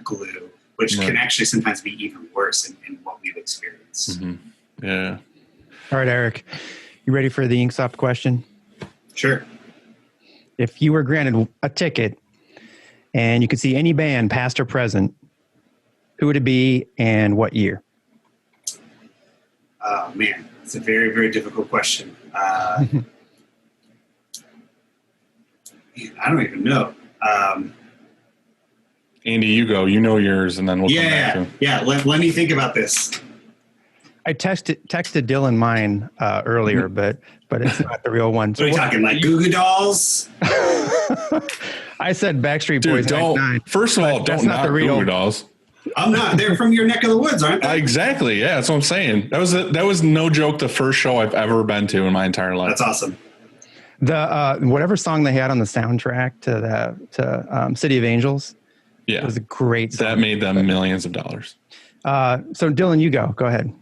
glue, which can actually sometimes be even worse in what we've experienced. Mm-hmm. Yeah. All right, Eric, you ready for the Inksoft question? Sure. If you were granted a ticket and you could see any band, past or present, who would it be and what year? Oh, man, it's a very, very difficult question. Man, I don't even know. Andy, you go. You know yours, and then we'll come back to it. Yeah, let me think about this. I texted Dylan mine earlier, but it's not the real one. So what are you talking, like Goo Goo Dolls? I said Backstreet Boys. Don't. First of all, don't knock Goo Goo Dolls. I'm not. They're from your neck of the woods, aren't they? Exactly. Yeah, that's what I'm saying. That was no joke. The first show I've ever been to in my entire life. That's awesome. The whatever song they had on the soundtrack to City of Angels. Yeah, it was a great song. That made them millions of dollars. So Dylan, you go. Go ahead.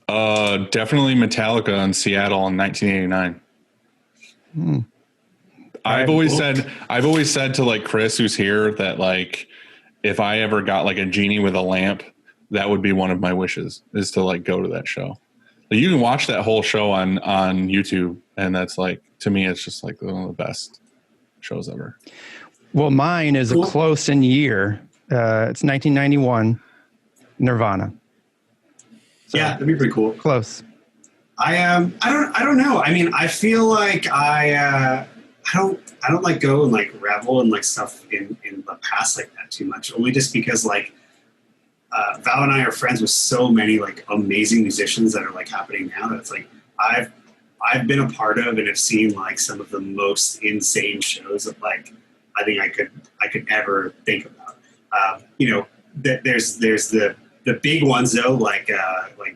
Definitely Metallica in Seattle in 1989. I've always said to like Chris, who's here, that like if I ever got like a genie with a lamp, that would be one of my wishes, is to like go to that show. Like, you can watch that whole show on YouTube, and that's like, to me, it's just like one of the best shows ever. Well, mine is a close in year. It's 1991. Nirvana. So, Yeah, that'd be pretty cool. close. I don't know. I mean, I feel like I don't like go and like revel in like stuff in the past like that too much. Only just because like Val and I are friends with so many like amazing musicians that are like happening now that it's like I've been a part of and have seen like some of the most insane shows that like I think I could ever think about. You know, there's the big ones though, like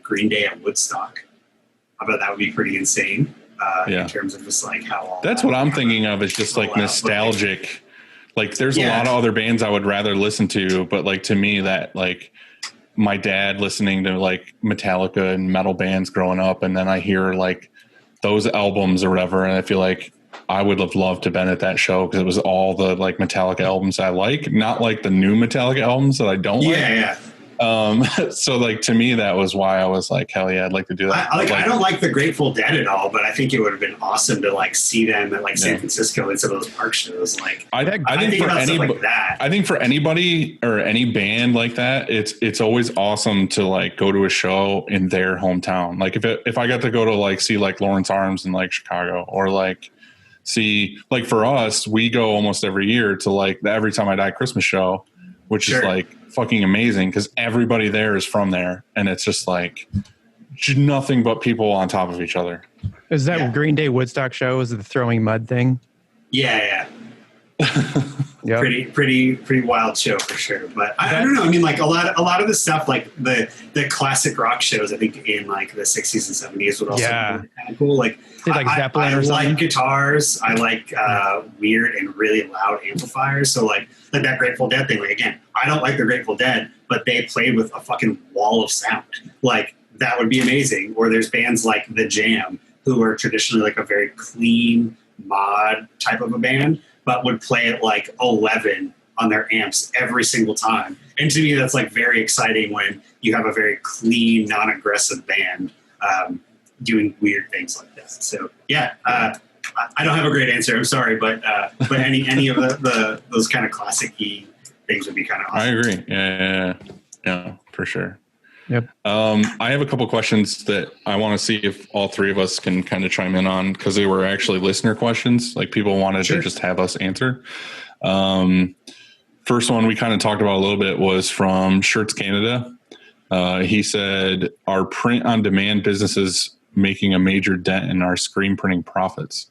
Green Day at Woodstock. I bet that would be pretty insane. In terms of just like how all that's what I'm thinking of is just like nostalgic. Like there's a lot of other bands I would rather listen to, but like to me that like my dad listening to like Metallica and metal bands growing up, and then I hear like those albums or whatever, and I feel like I would have loved to have been at that show because it was all the like Metallica albums I like, not like the new Metallica albums that I don't like. Yeah. So like to me that was why I was like, hell yeah, I'd like to do that. I don't like the Grateful Dead at all, but I think it would have been awesome to like see them at like San Francisco and some of those park shows. Like I think for anybody or any band like that, it's always awesome to like go to a show in their hometown. Like if I got to go to like see like Lawrence Arms in like Chicago, or like see like for us, we go almost every year to like the Every Time I Die Christmas show, which is like fucking amazing because everybody there is from there, and it's just like nothing but people on top of each other. Is that Green Day Woodstock show? Is it the throwing mud thing? Yeah. Yep. Pretty wild show for sure. But I don't know. I mean, like a lot of the stuff, like the classic rock shows, I think in like the 60s and 70s would also be kind of cool. Like Zeppelin I or something? like guitars. I like weird and really loud amplifiers. So like that Grateful Dead thing. Like again, I don't like the Grateful Dead, but they played with a fucking wall of sound. Like that would be amazing. Or there's bands like The Jam, who are traditionally like a very clean mod type of a band, but would play at like 11 on their amps every single time. And to me, that's like very exciting when you have a very clean, non-aggressive band doing weird things like that. So yeah, I don't have a great answer. I'm sorry, but any of those kind of classic-y things would be kind of awesome. I agree. Yeah, for sure. Yep. I have a couple questions that I want to see if all three of us can kind of chime in on, because they were actually listener questions. Like people wanted to just have us answer. First one we kind of talked about a little bit was from Shirts Canada. He said, "Are print on demand businesses making a major dent in our screen printing profits?"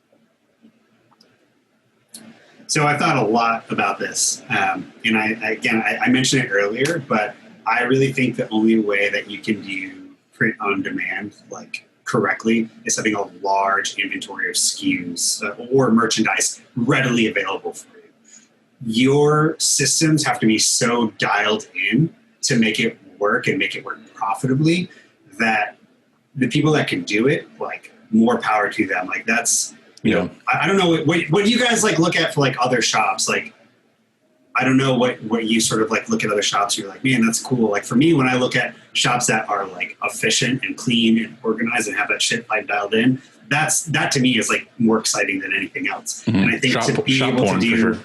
So I thought a lot about this. And I mentioned it earlier, but I really think the only way that you can do print on demand like correctly is having a large inventory of SKUs or merchandise readily available for you. Your systems have to be so dialed in to make it work and make it work profitably that the people that can do it, like more power to them. Like that's, you know, I don't know what you guys like look at for like other shops. Like, I don't know what you sort of like look at other shops. You're like, man, that's cool. Like for me, when I look at shops that are like efficient and clean and organized and have that shit like dialed in, that to me is like more exciting than anything else. Mm-hmm. And I think to be able to do, to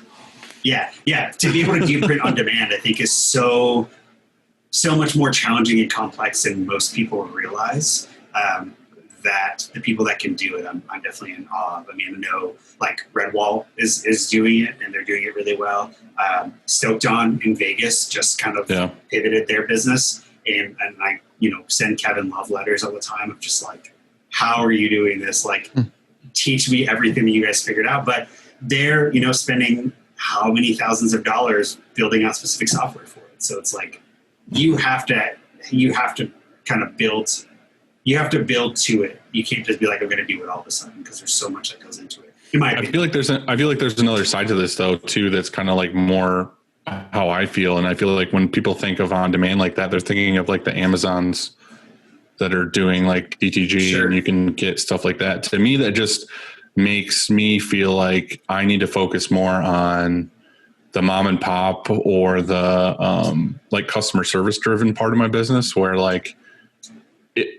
be able to do print on demand, I think is so much more challenging and complex than most people realize. That the people that can do it, I'm definitely in awe of. I mean, I know like Redwall is doing it, and they're doing it really well. Stoked On in Vegas just kind of pivoted their business, and I send Kevin love letters all the time of just like, how are you doing this? Like, teach me everything that you guys figured out. But they're spending how many thousands of dollars building out specific software for it. So it's like you have to kind of build. You have to build to it. You can't just be like, I'm going to do it all of a sudden, because there's so much that goes into it. In my opinion. I feel like there's another side to this though too. That's kind of like more how I feel. And I feel like when people think of on demand like that, they're thinking of like the Amazons that are doing like DTG, and you can get stuff like that. To me, that just makes me feel like I need to focus more on the mom and pop or the like customer service driven part of my business, where like,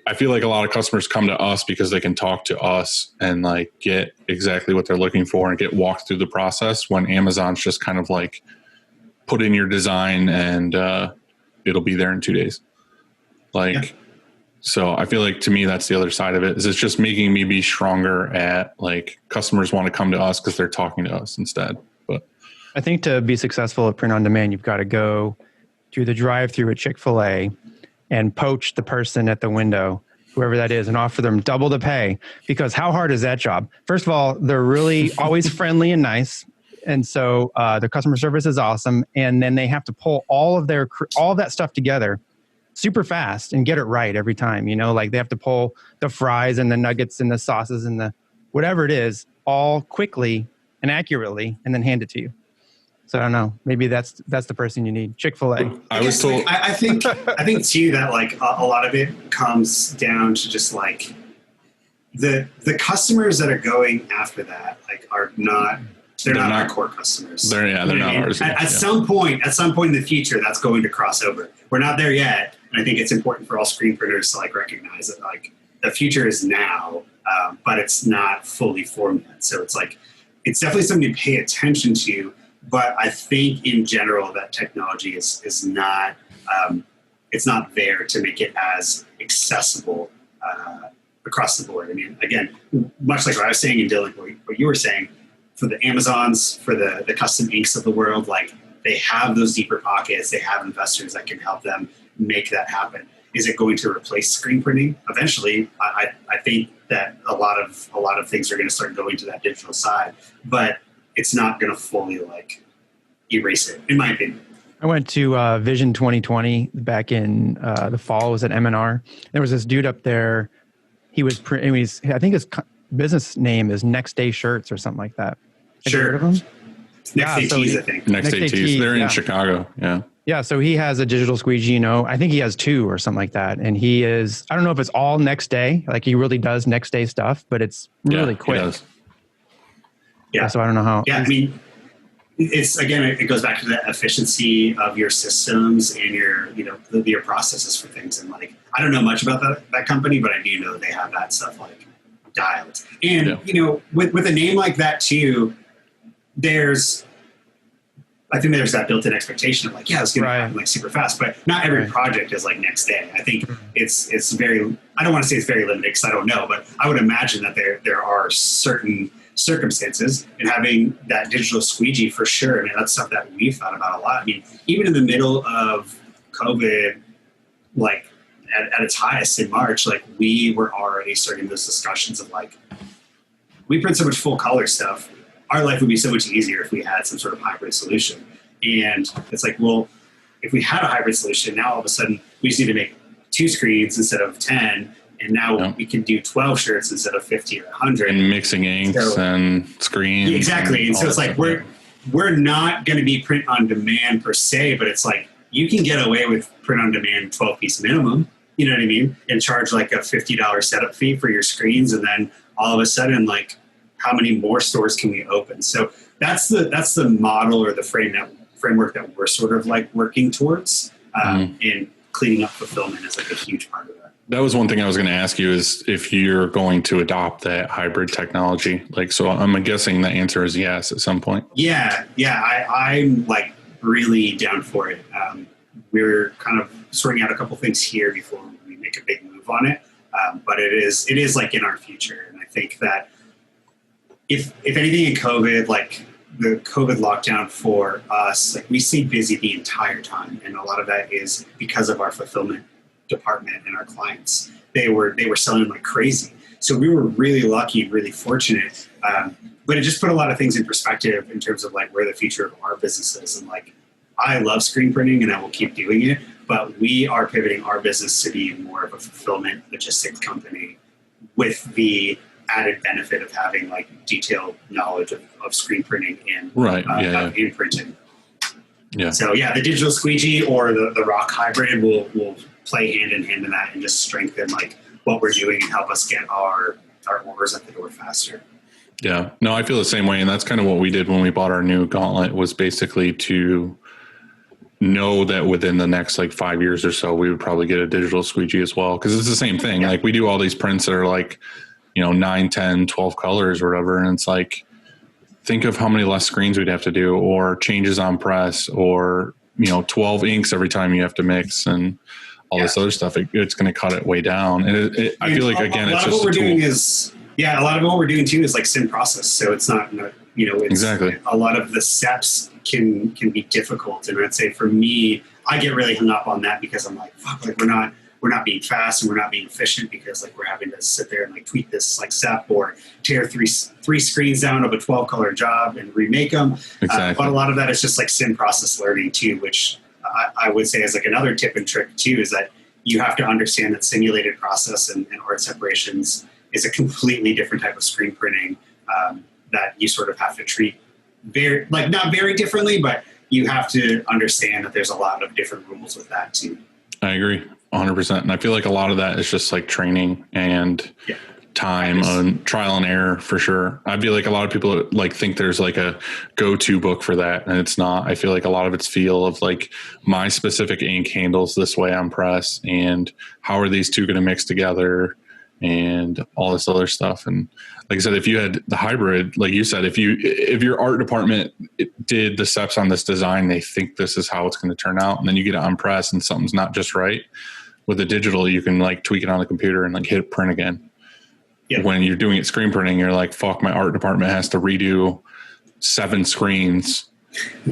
I feel like a lot of customers come to us because they can talk to us and like get exactly what they're looking for and get walked through the process, when Amazon's just kind of like put in your design and it'll be there in 2 days. Like, so I feel like to me, that's the other side of it is it's just making me be stronger at like customers want to come to us because they're talking to us instead. But I think to be successful at print on demand, you've got to go to the drive-through at Chick-fil-A and poach the person at the window, whoever that is, and offer them double the pay. Because how hard is that job? First of all, they're really always friendly and nice. And so their customer service is awesome. And then they have to pull all of that stuff together super fast and get it right every time. You know, like they have to pull the fries and the nuggets and the sauces and the whatever it is all quickly and accurately and then hand it to you. So I don't know. Maybe that's the person you need. Chick-fil-A. I was told. I think too that like a lot of it comes down to just like the customers that are going after that like are not. They're not our core customers. They're not ours. At some point in the future, that's going to cross over. We're not there yet, and I think it's important for all screen printers to like recognize that like the future is now, but it's not fully formed yet. So it's like it's definitely something to pay attention to. But I think in general that technology is not it's not there to make it as accessible across the board. I mean, again, much like what I was saying and Dylan, what you were saying. For the Amazons, for the custom inks of the world, like they have those deeper pockets, they have investors that can help them make that happen. Is it going to replace screen printing? Eventually, I think that a lot of things are going to start going to that digital side, but it's not going to fully like erase it, in my opinion. I went to Vision 2020 back in the fall. It was at M&R. There was this dude up there. I think his business name is Next Day Shirts or something like that. Have you heard of him? Next Day Tees, I think. Next Day Tees. They're in Chicago. Yeah. Yeah. So he has a digital squeegee, you know, I think he has 2 or something like that. And he is, I don't know if it's all next day, like he really does next day stuff, but it's really quick. He does. Yeah. So I don't know how. Yeah. I mean, it's again, it goes back to the efficiency of your systems and your processes for things. And like, I don't know much about that company, but I do know they have that stuff like dialed. And, with a name like that too, I think there's that built-in expectation of like, it's going to happen like super fast, but not every project is like next day. I think it's very, I don't want to say it's very limited because I don't know, but I would imagine that there are certain circumstances and having that digital squeegee for sure. I mean, that's stuff that we've thought about a lot. I mean, even in the middle of COVID, like at its highest in March, like we were already starting those discussions of like, we print so much full color stuff. Our life would be so much easier if we had some sort of hybrid solution. And it's like, well, if we had a hybrid solution, now all of a sudden we just need to make 2 screens instead of 10. And now we can do 12 shirts instead of 50 or 100. And mixing inks and screens. Yeah, exactly. And so it's like, we're not going to be print on demand per se, but it's like, you can get away with print on demand 12-piece minimum, you know what I mean? And charge like a $50 setup fee for your screens. And then all of a sudden, like, how many more stores can we open? So that's the model or the framework that we're sort of like working towards, and cleaning up fulfillment is like a huge part of that. That was one thing I was going to ask you is if you're going to adopt that hybrid technology. Like, so I'm guessing the answer is yes at some point. Yeah. I'm like really down for it. We're kind of sorting out a couple things here before we make a big move on it. But it is like in our future. And I think that if anything in COVID, like the COVID lockdown for us, like we stayed busy the entire time. And a lot of that is because of our fulfillment department and our clients. They were selling like crazy. So we were really lucky, really fortunate. But it just put a lot of things in perspective in terms of like where the future of our business is. And like, I love screen printing and I will keep doing it, but we are pivoting our business to be more of a fulfillment logistics company with the added benefit of having like detailed knowledge of screen printing and in printing. Yeah. So the digital squeegee or the rock hybrid will play hand in hand in that and just strengthen like what we're doing and help us get our orders at the door faster. Yeah, no, I feel the same way. And that's kind of what we did when we bought our new gauntlet, was basically to know that within the next like 5 years or so, we would probably get a digital squeegee as well. Cause it's the same thing. Yeah. Like we do all these prints that are like, 9, 10, 12 colors or whatever. And it's like, think of how many less screens we'd have to do, or changes on press, or, 12 inks every time you have to mix. And all this other stuff, it's going to cut it way down. And I feel like, again, it's just a tool. A lot of what we're doing too is like sim process. So it's not, it's exactly. A lot of the steps can be difficult. And I'd say for me, I get really hung up on that because I'm like, fuck, like we're not being fast and we're not being efficient because like we're having to sit there and like tweak this like step or tear three screens down of a 12 color job and remake them. Exactly. But a lot of that is just like sim process learning too, which I would say is like another tip and trick too, is that you have to understand that simulated process and art separations is a completely different type of screen printing that you sort of have to treat not very differently, but you have to understand that there's a lot of different rules with that too. I agree 100%. And I feel like a lot of that is just like training and time and trial and error for sure. I feel like a lot of people like think there's like a go-to book for that, and it's not. I feel like a lot of it's feel of like my specific ink handles this way on press, and how are these two going to mix together, and all this other stuff. And like I said, if you had the hybrid, like you said, if your art department did the steps on this design, they think this is how it's going to turn out, and then you get it on press and something's not just right. With the digital, you can like tweak it on the computer and like hit print again. Yeah. When you're doing it screen printing, you're like, fuck, my art department has to redo 7 screens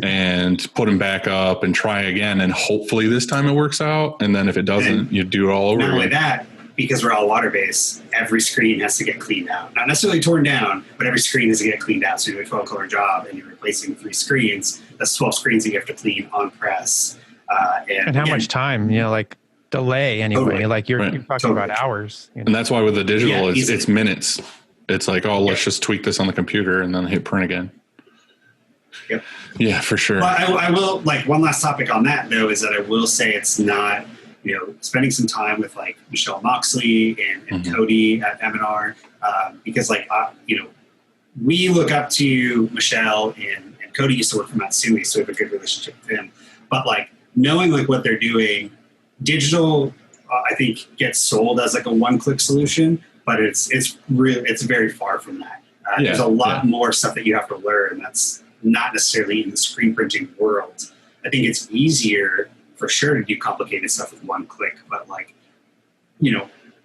and put them back up and try again. And hopefully this time it works out. And then if it doesn't, you do it all over again. Not only that, because we're all water-based, every screen has to get cleaned out. Not necessarily torn down, but every screen has to get cleaned out. So you do a 12-color job and you're replacing 3 screens. That's 12 screens that you have to clean on press. And how much time, like delay anyway, totally. Like you're talking about hours. And that's why with the digital, it's minutes. It's like, let's just tweak this on the computer and then hit print again. Yep. Yeah, for sure. But I will, like, one last topic on that though, is that I will say it's not, spending some time with like Michelle Moxley and Cody at M&R, because like, we look up to Michelle and Cody used to work for Matsui, so we have a good relationship with him. But like knowing like what they're doing, digital, I think gets sold as like a one-click solution, but it's very far from that. There's a lot more stuff that you have to learn that's not necessarily in the screen printing world. I think it's easier for sure to do complicated stuff with one click, but like,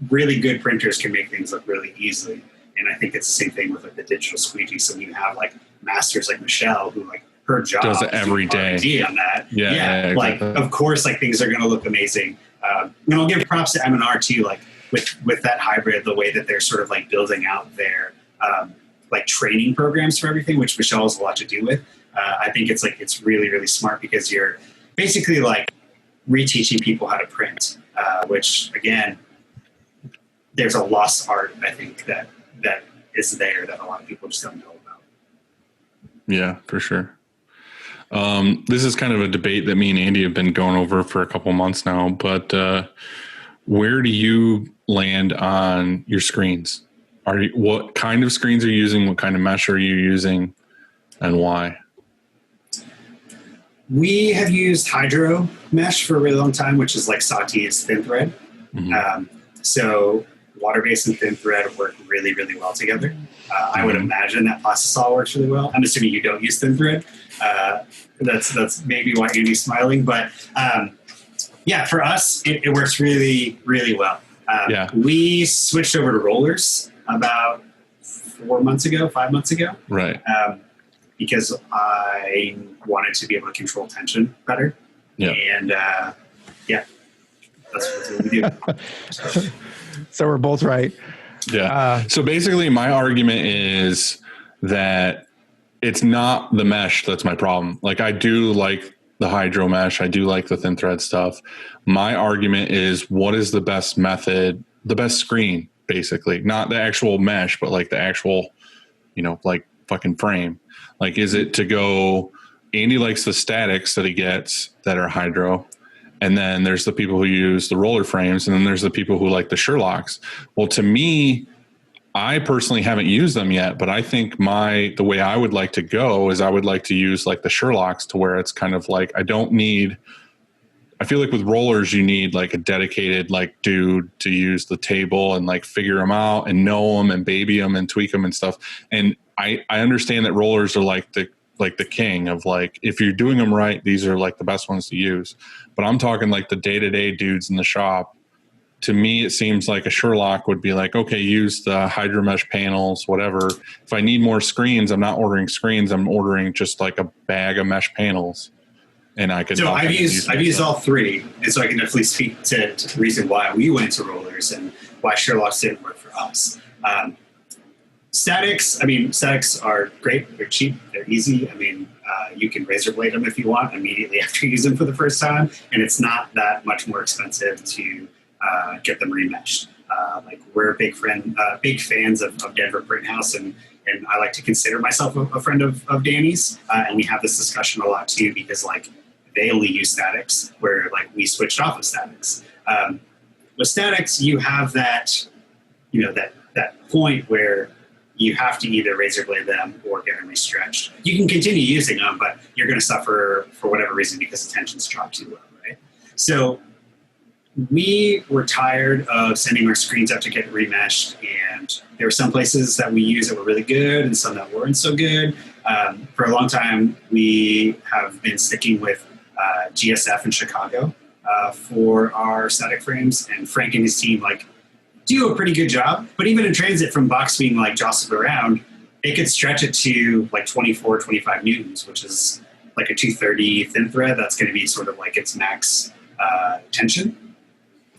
really good printers can make things look really easily. And I think it's the same thing with like the digital squeegee. So you have like masters like Michelle who like her job does it every day on that. Yeah, like exactly. Of course, like things are going to look amazing. And I'll give props to M&R too, like with that hybrid, the way that they're sort of like building out their like training programs for everything, which Michelle has a lot to do with. I think it's really, really smart because you're basically like reteaching people how to print, which again, there's a lost art, I think, that is there that a lot of people just don't know about. Yeah, for sure. This is kind of a debate that me and Andy have been going over for a couple months now, but where do you land on your screens? What kind of screens are you using? What kind of mesh are you using, and why? We have used hydro mesh for a really long time, which is like Satie's thin thread. So water-based and thin thread work really, really well together. I would imagine that plastisol works really well. I'm assuming you don't use thin thread. That's maybe why Andy's smiling. But for us, it works really, really well. We switched over to rollers about 5 months ago. Right. Because I wanted to be able to control tension better. Yeah. And that's what we do. So we're both right. Yeah. So basically my argument is that it's not the mesh that's my problem. Like I do like the hydro mesh. I do like the thin thread stuff. My argument is what is the best method, the best screen, basically. Not the actual mesh, but like the actual, like fucking frame. Like, is it to go, Andy likes the statics that he gets that are hydro. And then there's the people who use the roller frames. And then there's the people who like the Sherlocks. Well, to me, I personally haven't used them yet, but I think the way I would like to go is I would like to use like the Sherlocks to where it's kind of like, I feel like with rollers, you need like a dedicated like dude to use the table and like figure them out and know them and baby them and tweak them and stuff. And I understand that rollers are like the like the king of like, if you're doing them right, these are like the best ones to use. But I'm talking like the day-to-day dudes in the shop. To me, it seems like a Sherlock would be like, okay, use the Hydro Mesh panels, whatever. If I need more screens, I'm not ordering screens. I'm ordering just like a bag of mesh panels. And I could. So I've used all three, and so I can definitely speak to the reason why we went to rollers and why Sherlocks didn't work for us. Statics are great. They're cheap. They're easy. I mean, you can razor blade them if you want immediately after you use them for the first time, and it's not that much more expensive to get them remeshed. Like we're big fans of Denver Print House, and I like to consider myself a friend of Danny's, and we have this discussion a lot too because like they only use statics, where like we switched off of statics. With statics, you have that, that point where you have to either razor blade them or get them restretched. You can continue using them, but you're going to suffer for whatever reason because the tensions drop too low, right? So we were tired of sending our screens up to get remeshed, and there were some places that we used that were really good and some that weren't so good. For a long time, we have been sticking with GSF in Chicago for our static frames, and Frank and his team do a pretty good job. But even in transit, from box being jostled around, it could stretch it to 24, 25 newtons, which is like a 230 thin thread. That's going to be sort of like its max tension.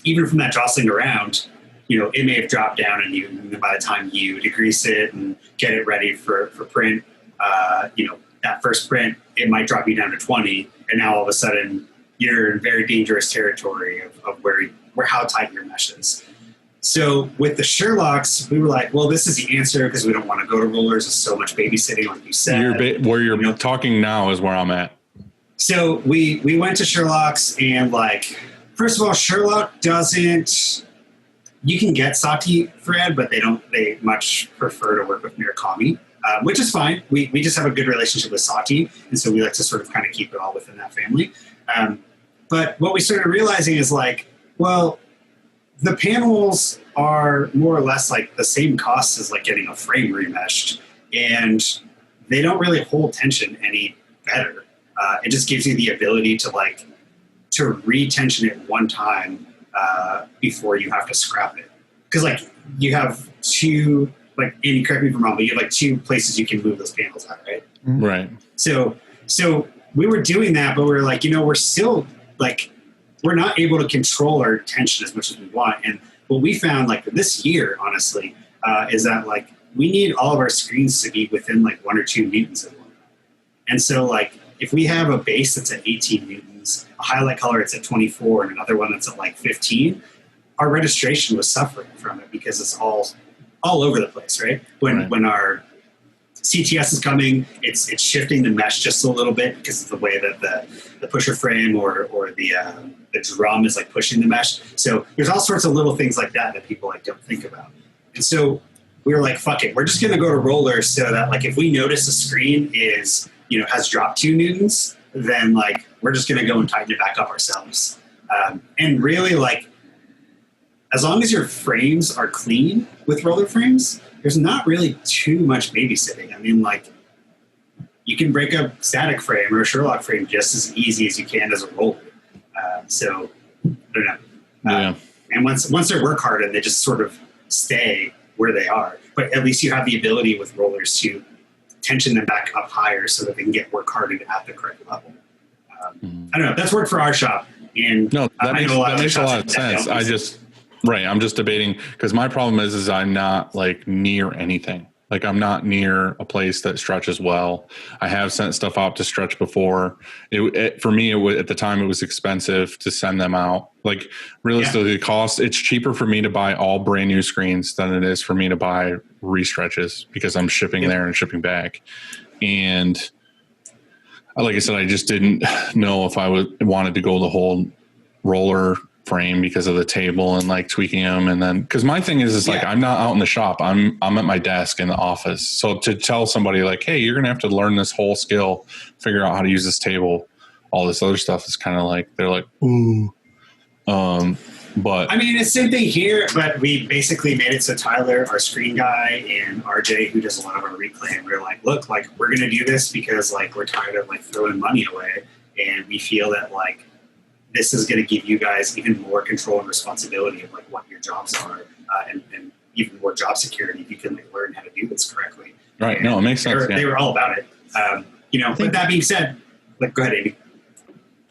Even from that jostling around, it may have dropped down, and by the time you degrease it and get it ready for print, that first print, it might drop you down to 20, and now all of a sudden you're in very dangerous territory of where how tight your mesh is. So with the Sherlocks, we were like, well, this is the answer because we don't want to go to rollers. There's so much babysitting, like you said. Where you're talking now is where I'm at. So we went to Sherlocks, and first of all, Sherlock doesn't. You can get Sati thread, but they much prefer to work with Murakami, which is fine. We just have a good relationship with Sati, and so we like to sort of kind of keep it all within that family. But what we started realizing is the panels are more or less the same cost as getting a frame remeshed, and they don't really hold tension any better. It just gives you the ability to retension it one time before you have to scrap it. Because you have two, Andy, correct me if I'm wrong, but you have two places you can move those panels out, right? Right. So we were doing that, but we were we're still we're not able to control our tension as much as we want. And what we found this year, honestly, is that we need all of our screens to be within 1 or 2 newtons of one. And so if we have a base that's at 18 newtons, a highlight color it's at 24, and another one that's at 15, our registration was suffering from it because it's all over the place, right? When our CTS is coming, it's shifting the mesh just a little bit because of the way that the pusher frame or the drum is pushing the mesh. So there's all sorts of little things like that people don't think about. And so we were fuck it, we're just going to go to rollers so that if we notice the screen is has dropped 2 newtons, then we're just going to go and tighten it back up ourselves. And really as long as your frames are clean with roller frames, there's not really too much babysitting. I mean, you can break a static frame or a Sherlock frame just as easy as you can as a roller. So I don't know. Yeah. And once they're work hardened, they just sort of stay where they are. But at least you have the ability with rollers to tension them back up higher so that they can get work hardened at the correct level. I don't know. That's worked for our shop. And no, that makes a lot of sense. I'm just debating because my problem is I'm not near anything. I'm not near a place that stretches well. I have sent stuff out to stretch before. For me, at the time, it was expensive to send them out. Realistically, the cost, it's cheaper for me to buy all brand new screens than it is for me to buy restretches because I'm shipping there and shipping back. And like I said, I just didn't know if I wanted to go the whole roller frame because of the table and tweaking them. And then, cause my thing is I'm not out in the shop. I'm at my desk in the office. So to tell somebody hey, you're going to have to learn this whole skill, figure out how to use this table, all this other stuff is kind of they're ooh. But I mean, it's the same thing here, but we basically made it so Tyler, our screen guy, and RJ, who does a lot of our reclaim, we're like, look, like, we're going to do this because, like, we're tired of, like, throwing money away. And we feel that, like, this is going to give you guys even more control and responsibility of, like, what your jobs are, and even more job security if you can, like, learn how to do this correctly. right. And No, it makes sense. they were all about it. But that being said, like, go ahead, Amy.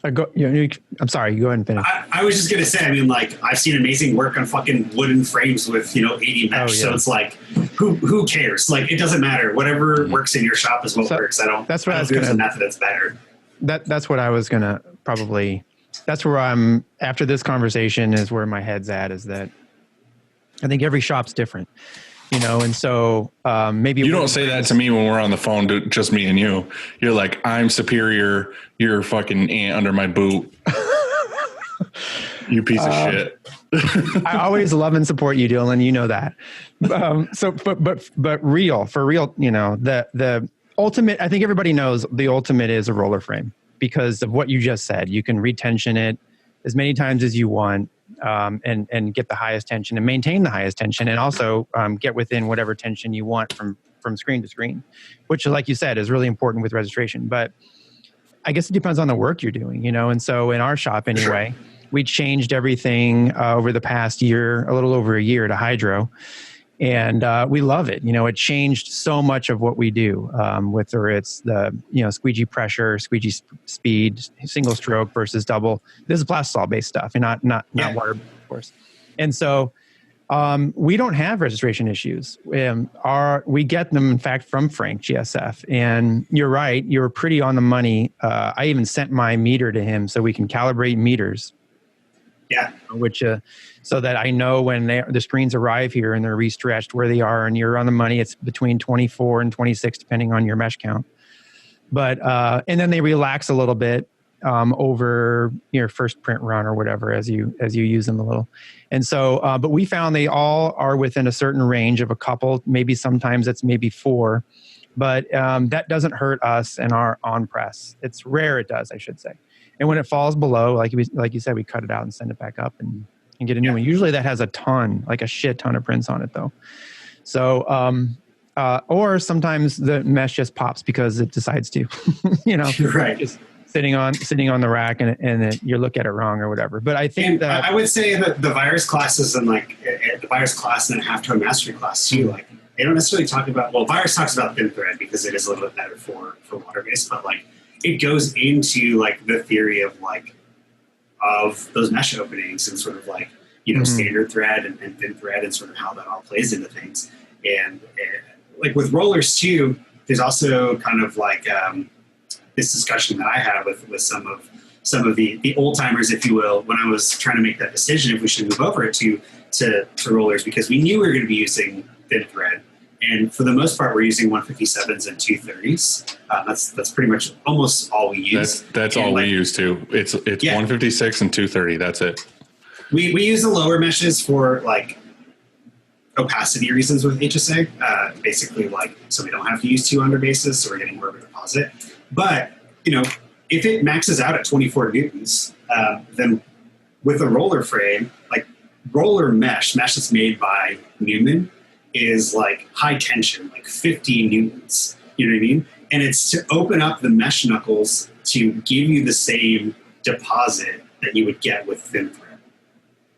I'm sorry. Go ahead and finish. I was just going to say, I mean, like, I've seen amazing work on fucking wooden frames with, 80 mesh. Oh, yeah. So it's like, who cares? Like, it doesn't matter. Whatever works in your shop is what works. That's a method that's better. That's what I was going to probably, that's where I'm, after this conversation is where my head's at, is that I think every shop's different. And so maybe you don't say that to me when we're on the phone, just me and you. You're like, I'm superior. You're a fucking ant under my boot. You piece of shit. I always love and support you, Dylan. You know that. But for real, the ultimate, I think everybody knows the ultimate is a roller frame because of what you just said. You can retension it as many times as you want. And get the highest tension and maintain the highest tension, and also get within whatever tension you want from screen to screen, which, like you said, is really important with registration. But I guess it depends on the work you're doing, And so in our shop, anyway, we changed everything over the past year, a little over a year, to hydro, and we love it. It changed so much of what we do, whether it's the squeegee pressure, squeegee speed, single stroke versus double. This is plastisol based stuff, and not water, of course. And so we don't have registration issues. We get them, in fact, from Frank GSF. And you're right, you're pretty on the money. I even sent my meter to him so we can calibrate meters. Yeah. Which, so that I know when the screens arrive here and they're restretched where they are, and you're on the money, it's between 24 and 26, depending on your mesh count. But, and then they relax a little bit over your first print run or whatever, as you use them a little. And so, but we found they all are within a certain range of a couple, maybe sometimes it's maybe 4, but that doesn't hurt us in our on press. It's rare it does, I should say. And when it falls below, like you said, we cut it out and send it back up and get a new one. Usually that has a shit ton of prints on it, though. So, or sometimes the mesh just pops because it decides to, right. Just sitting on the rack and you look at it wrong or whatever. But I think that I would say that the virus classes and the virus class and a half tone mastery class too, like they don't necessarily talk about, virus talks about thin thread because it is a little bit better for water based, but it goes into the theory of those mesh openings and sort of standard thread and thin thread and sort of how that all plays into things. And with rollers too, there's also kind of this discussion that I have with some of the old timers, if you will, when I was trying to make that decision if we should move over to rollers, because we knew we were going to be using thin thread. And for the most part, we're using 157s and 230s. That's pretty much almost all we use. That's all we use too. It's 156 and 230. That's it. We use the lower meshes for opacity reasons with HSA. Basically, so we don't have to use 2 underbases, so we're getting more of a deposit. But if it maxes out at 24 newtons, then with a roller frame, roller mesh that's made by Newman, is high tension, 50 newtons, you know what I mean? And it's to open up the mesh knuckles to give you the same deposit that you would get with thin thread.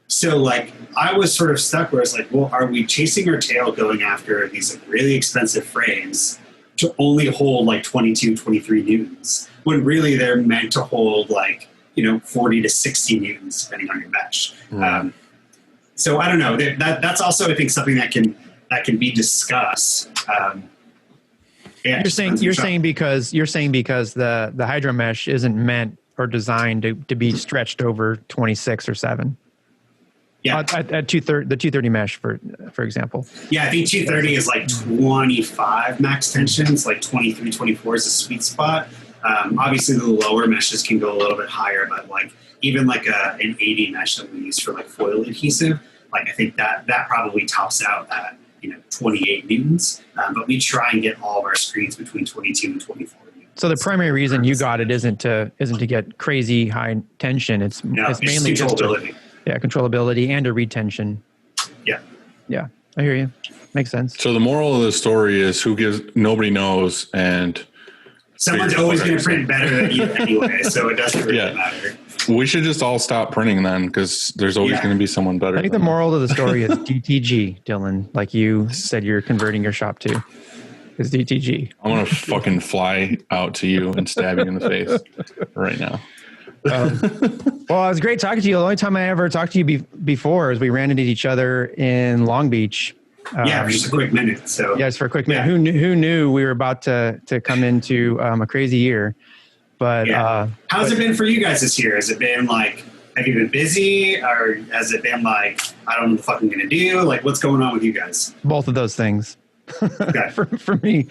So I was sort of stuck where it's are we chasing our tail going after these really expensive frames to only hold 22, 23 newtons, when really they're meant to hold 40 to 60 newtons depending on your mesh. Right. So I don't know, that's also, I think, something that can be discussed. You're saying because the hydro mesh isn't meant or designed to be stretched over 26 or 7. Yeah, at the 230 mesh, for example. Yeah, I think 230 is 25 max tensions, 23, 24 is a sweet spot. Obviously, the lower meshes can go a little bit higher, but even an 80 mesh that we use for foil adhesive, I think that probably tops out at 28 newtons. But we try and get all of our screens between 22 and 24 newtons. So the primary reason you got it isn't to get crazy high tension. It's mainly just Yeah, controllability and a retention. Yeah. Yeah, I hear you. Makes sense. So the moral of the story is nobody knows, and Someone's always going to print better than you anyway, so it doesn't really matter. We should just all stop printing then, because there's always going to be someone better. I think the moral of the story is DTG, Dylan, like you said you're converting your shop to. Is DTG. I'm going to fucking fly out to you and stab you in the face right now. Well, it was great talking to you. The only time I ever talked to you before is we ran into each other in Long Beach. For just a quick minute. So yes, for a quick minute. Who knew we were about to come into a crazy year? But how's it been for you guys this year? Has it been like, have you been busy, or has it been like, I don't know what the fuck I'm gonna do? Like, what's going on with you guys? Both of those things. Okay. for me,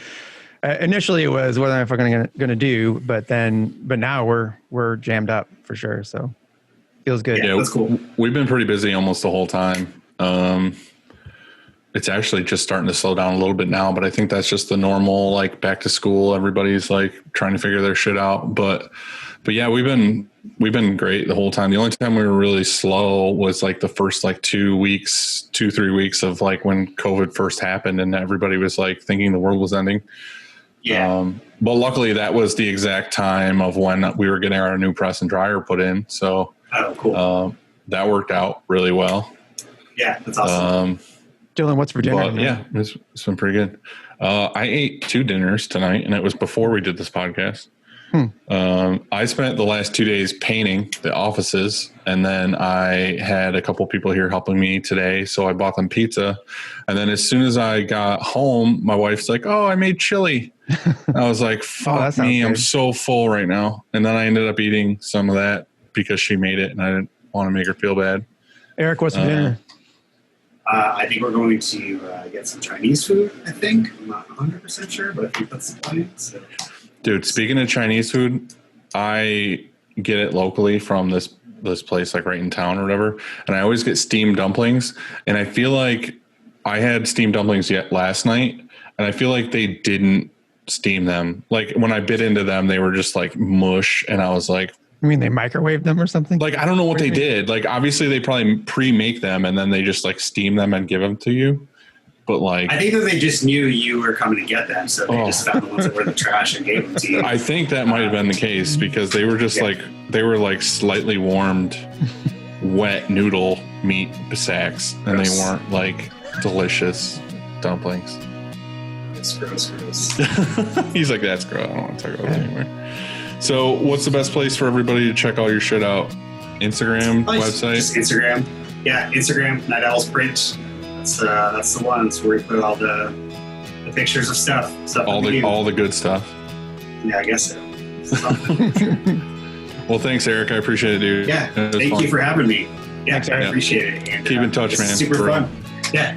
initially it was what am I going to do, but now we're jammed up for sure. So feels good. Yeah, that's cool. We've been pretty busy almost the whole time. It's actually just starting to slow down a little bit now, but I think that's just the normal, like back to school. Everybody's like trying to figure their shit out. But yeah, we've been great the whole time. The only time we were really slow was like the first like 3 weeks of like when COVID first happened and everybody was like thinking the world was ending. Yeah. But luckily that was the exact time of when we were getting our new press and dryer put in. So cool. That worked out really well. Yeah, that's awesome. Dylan, what's for dinner? Yeah, it's been pretty good. I ate 2 dinners tonight, and it was before we did this podcast. I spent the last 2 days painting the offices, and then I had a couple people here helping me today, so I bought them pizza. And then as soon as I got home, my wife's like, "Oh, I made chili." I was like, "Fuck me, I'm so full right now." And then I ended up eating some of that because she made it, and I didn't want to make her feel bad. Eric, what's for dinner? I think we're going to get some Chinese food, I think. I'm not 100% sure, but I think that's the plan. So. Dude, speaking of Chinese food, I get it locally from this place like right in town or whatever, and I always get steamed dumplings, and I feel like I had steamed dumplings last night, and I feel like they didn't steam them. Like when I bit into them, they were just like mush, and I was like, you mean they microwaved them or something? Like, I don't know what they did. Like, obviously they probably pre-make them and then they just like steam them and give them to you. But like, I think that they just knew you were coming to get them, so they just found the ones that were in the trash and gave them to you. I think that might have been the case because they were just they were like slightly warmed, wet noodle meat sacks, and they weren't like delicious dumplings. It's gross. He's like, that's gross. I don't want to talk about that anymore. So what's the best place for everybody to check all your shit out? Instagram, website? Just Instagram. Yeah, Instagram, Night Owls Print. That's the one. It's where we put all the pictures of stuff. All the good stuff. Yeah, I guess so. Well, thanks, Eric. I appreciate it, dude. Yeah, thank you for having me. Yeah, Thanks, I appreciate it. And, keep in touch, man. Super fun. Yeah.